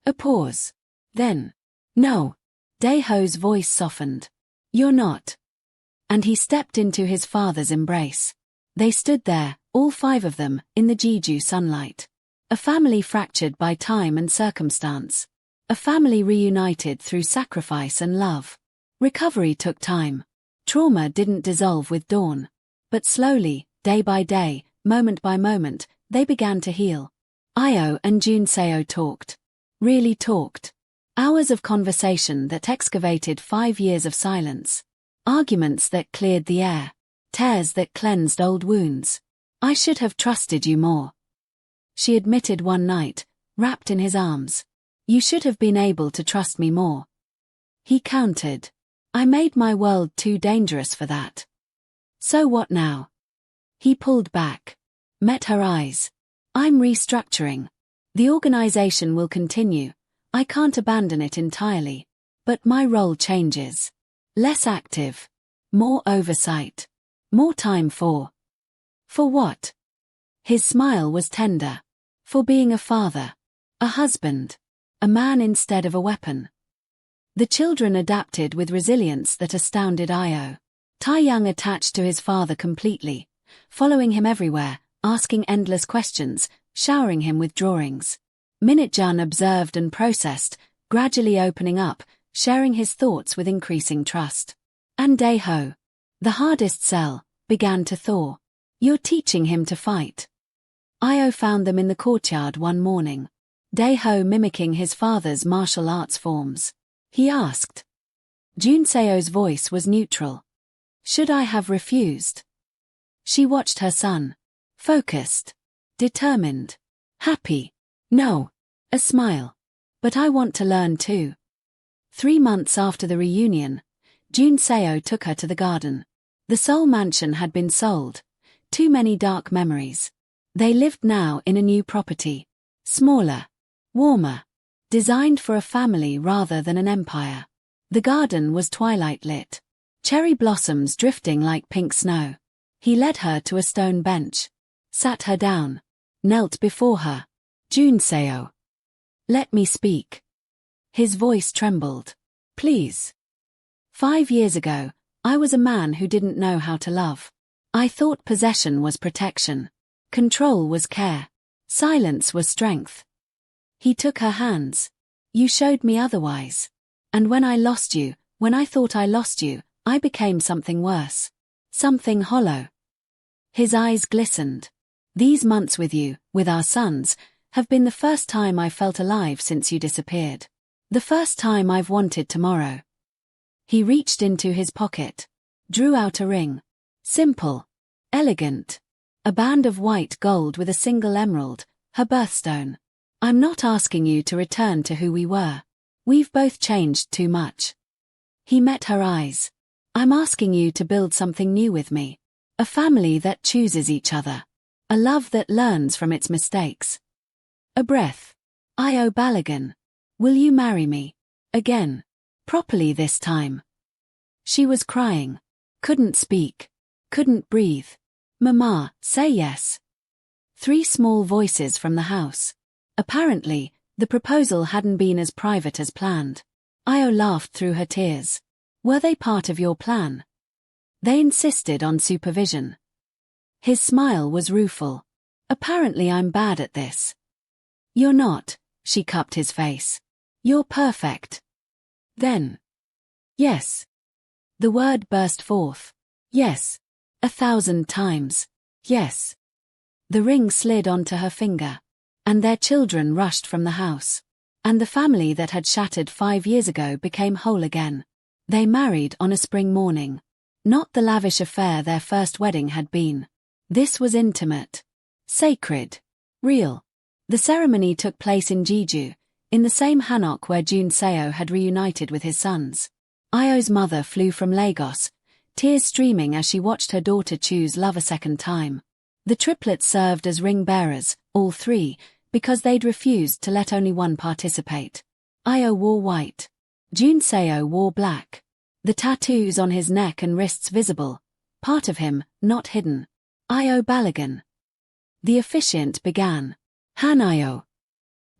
A pause. Then. No. Daeho's voice softened. You're not. And he stepped into his father's embrace. They stood there, all 5 of them, in the Jeju sunlight. A family fractured by time and circumstance. A family reunited through sacrifice and love. Recovery took time. Trauma didn't dissolve with dawn. But slowly, day by day, moment by moment, they began to heal. Io and Junseo talked. Really talked. Hours of conversation that excavated 5 years of silence. Arguments that cleared the air. Tears that cleansed old wounds. I should have trusted you more. She admitted one night, wrapped in his arms. You should have been able to trust me more. He countered. I made my world too dangerous for that. So what now? He pulled back. Met her eyes. I'm restructuring. The organization will continue. I can't abandon it entirely. But my role changes. Less active. More oversight. More time for. For what? His smile was tender. For being a father. A husband. A man instead of a weapon. The children adapted with resilience that astounded Io. Taeyang attached to his father completely, following him everywhere, asking endless questions, showering him with drawings. Minute-jun observed and processed, gradually opening up, sharing his thoughts with increasing trust. And Daeho, the hardest cell, began to thaw. You're teaching him to fight. Io found them in the courtyard one morning. Daeho mimicking his father's martial arts forms. He asked. Junseo's voice was neutral. Should I have refused? She watched her son. Focused. Determined. Happy. No. A smile. But I want to learn too. 3 months after the reunion, Junseo took her to the garden. The Seoul mansion had been sold. Too many dark memories. They lived now in a new property. Smaller. Warmer. Designed for a family rather than an empire. The garden was twilight lit. Cherry blossoms drifting like pink snow. He led her to a stone bench. Sat her down. Knelt before her. Junseo. Let me speak. His voice trembled. Please. 5 years ago, I was a man who didn't know how to love. I thought possession was protection. Control was care. Silence was strength. He took her hands. You showed me otherwise. And when I lost you, when I thought I lost you, I became something worse. Something hollow. His eyes glistened. These months with you, with our sons, have been the first time I felt alive since you disappeared. The first time I've wanted tomorrow. He reached into his pocket. Drew out a ring. Simple. Elegant. A band of white gold with a single emerald, her birthstone. I'm not asking you to return to who we were. We've both changed too much. He met her eyes. I'm asking you to build something new with me. A family that chooses each other. A love that learns from its mistakes. A breath. Io Balogun. Will you marry me? Again. Properly this time. She was crying. Couldn't speak. Couldn't breathe. Mama, say yes. 3 small voices from the house. Apparently, the proposal hadn't been as private as planned. Io laughed through her tears. Were they part of your plan? They insisted on supervision. His smile was rueful. Apparently I'm bad at this. You're not, she cupped his face. You're perfect. Then. Yes. The word burst forth. Yes. 1,000 times. Yes. The ring slid onto her finger. And their children rushed from the house. And the family that had shattered 5 years ago became whole again. They married on a spring morning. Not the lavish affair their first wedding had been. This was intimate. Sacred. Real. The ceremony took place in Jeju, in the same hanok where Jun Seo had reunited with his sons. Io's mother flew from Lagos, tears streaming as she watched her daughter choose love a second time. The triplets served as ring bearers, all 3, because they'd refused to let only one participate. Io wore white. Jun Seo wore black. The tattoos on his neck and wrists visible. Part of him, not hidden. Io Balogun. The officiant began. Han Io.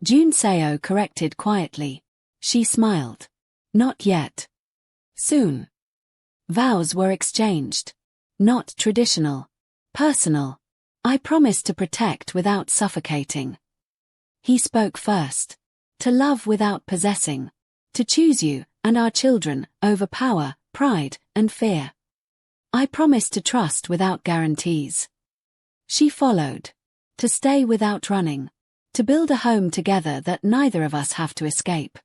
Jun Seo corrected quietly. She smiled. Not yet. Soon. Vows were exchanged. Not traditional. Personal. I promise to protect without suffocating. He spoke first. To love without possessing. To choose you, and our children, over power, pride, and fear. I promise to trust without guarantees. She followed. To stay without running. To build a home together that neither of us have to escape.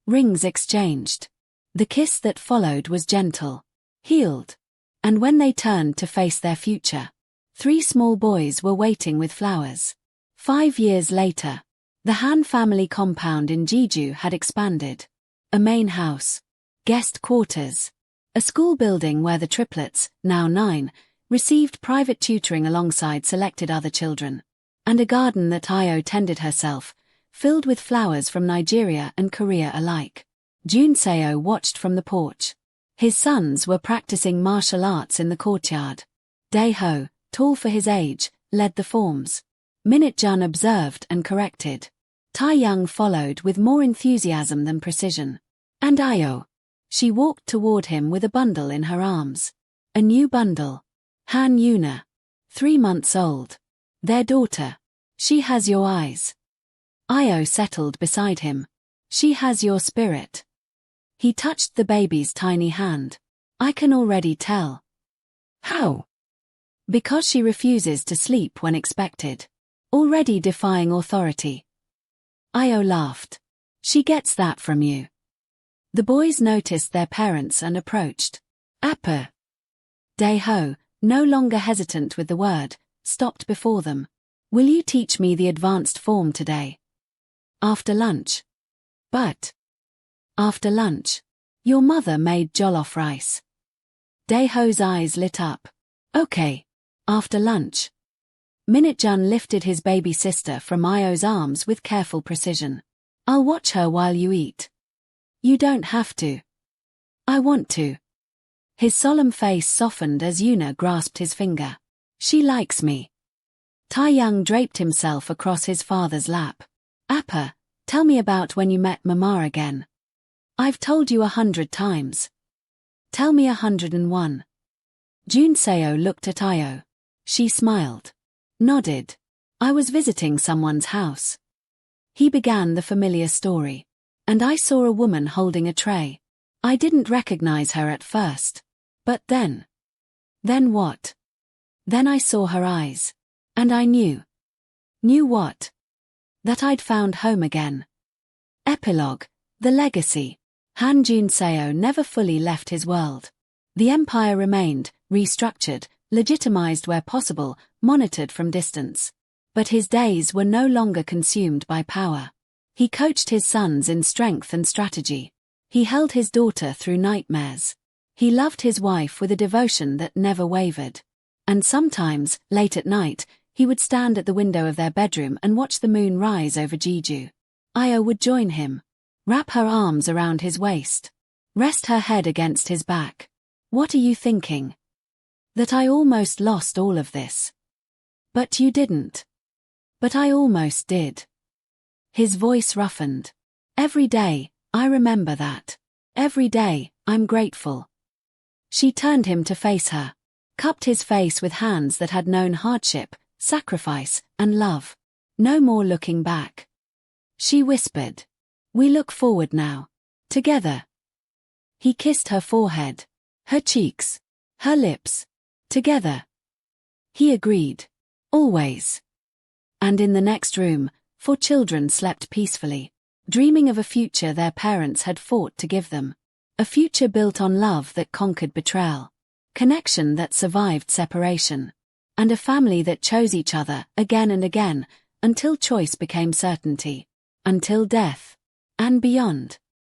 Rings exchanged. The kiss that followed was gentle. Healed. And when they turned to face their future, 3 small boys were waiting with flowers. 5 years later, the Han family compound in Jeju had expanded. A main house. Guest quarters. A school building where the triplets, now 9, received private tutoring alongside selected other children. And a garden that Io tended herself, filled with flowers from Nigeria and Korea alike. Jun Seo watched from the porch. His sons were practicing martial arts in the courtyard. Dae-ho, tall for his age, led the forms. Minute-jun observed and corrected. Tae-young followed with more enthusiasm than precision. And Io. She walked toward him with a bundle in her arms. A new bundle. Han Yuna. 3 months old. Their daughter. She has your eyes. Io settled beside him. She has your spirit. He touched the baby's tiny hand. I can already tell. How? Because she refuses to sleep when expected. Already defying authority. Io laughed. She gets that from you. The boys noticed their parents and approached. Appa. Dae-ho, no longer hesitant with the word, stopped before them. Will you teach me the advanced form today? After lunch. But. After lunch. Your mother made jollof rice. Dae-ho's eyes lit up. Okay. After lunch. Minute-jun lifted his baby sister from Io's arms with careful precision. I'll watch her while you eat. You don't have to. I want to. His solemn face softened as Yuna grasped his finger. She likes me. Tae-young draped himself across his father's lap. Appa, tell me about when you met Mama again. I've told you 100 times. Tell me 101. Jun Seo looked at Io. She smiled. Nodded. I was visiting someone's house. He began the familiar story. And I saw a woman holding a tray. I didn't recognize her at first. But then. Then what? Then I saw her eyes. And I knew. Knew what? That I'd found home again. Epilogue. The legacy. Han Jun Seo never fully left his world. The empire remained, restructured, legitimized where possible, monitored from distance. But his days were no longer consumed by power. He coached his sons in strength and strategy. He held his daughter through nightmares. He loved his wife with a devotion that never wavered. And sometimes, late at night, he would stand at the window of their bedroom and watch the moon rise over Jeju. Io would join him. Wrap her arms around his waist. Rest her head against his back. "What are you thinking?" "That I almost lost all of this." "But you didn't." "But I almost did." His voice roughened. "Every day, I remember that. Every day, I'm grateful." She turned him to face her. Cupped his face with hands that had known hardship, sacrifice, and love. No more looking back. She whispered, "We look forward now. Together." He kissed her forehead, her cheeks, her lips. "Together." He agreed. "Always." And in the next room, 4 children slept peacefully, dreaming of a future their parents had fought to give them. A future built on love that conquered betrayal, connection that survived separation, and a family that chose each other again and again, until choice became certainty, until death, and beyond.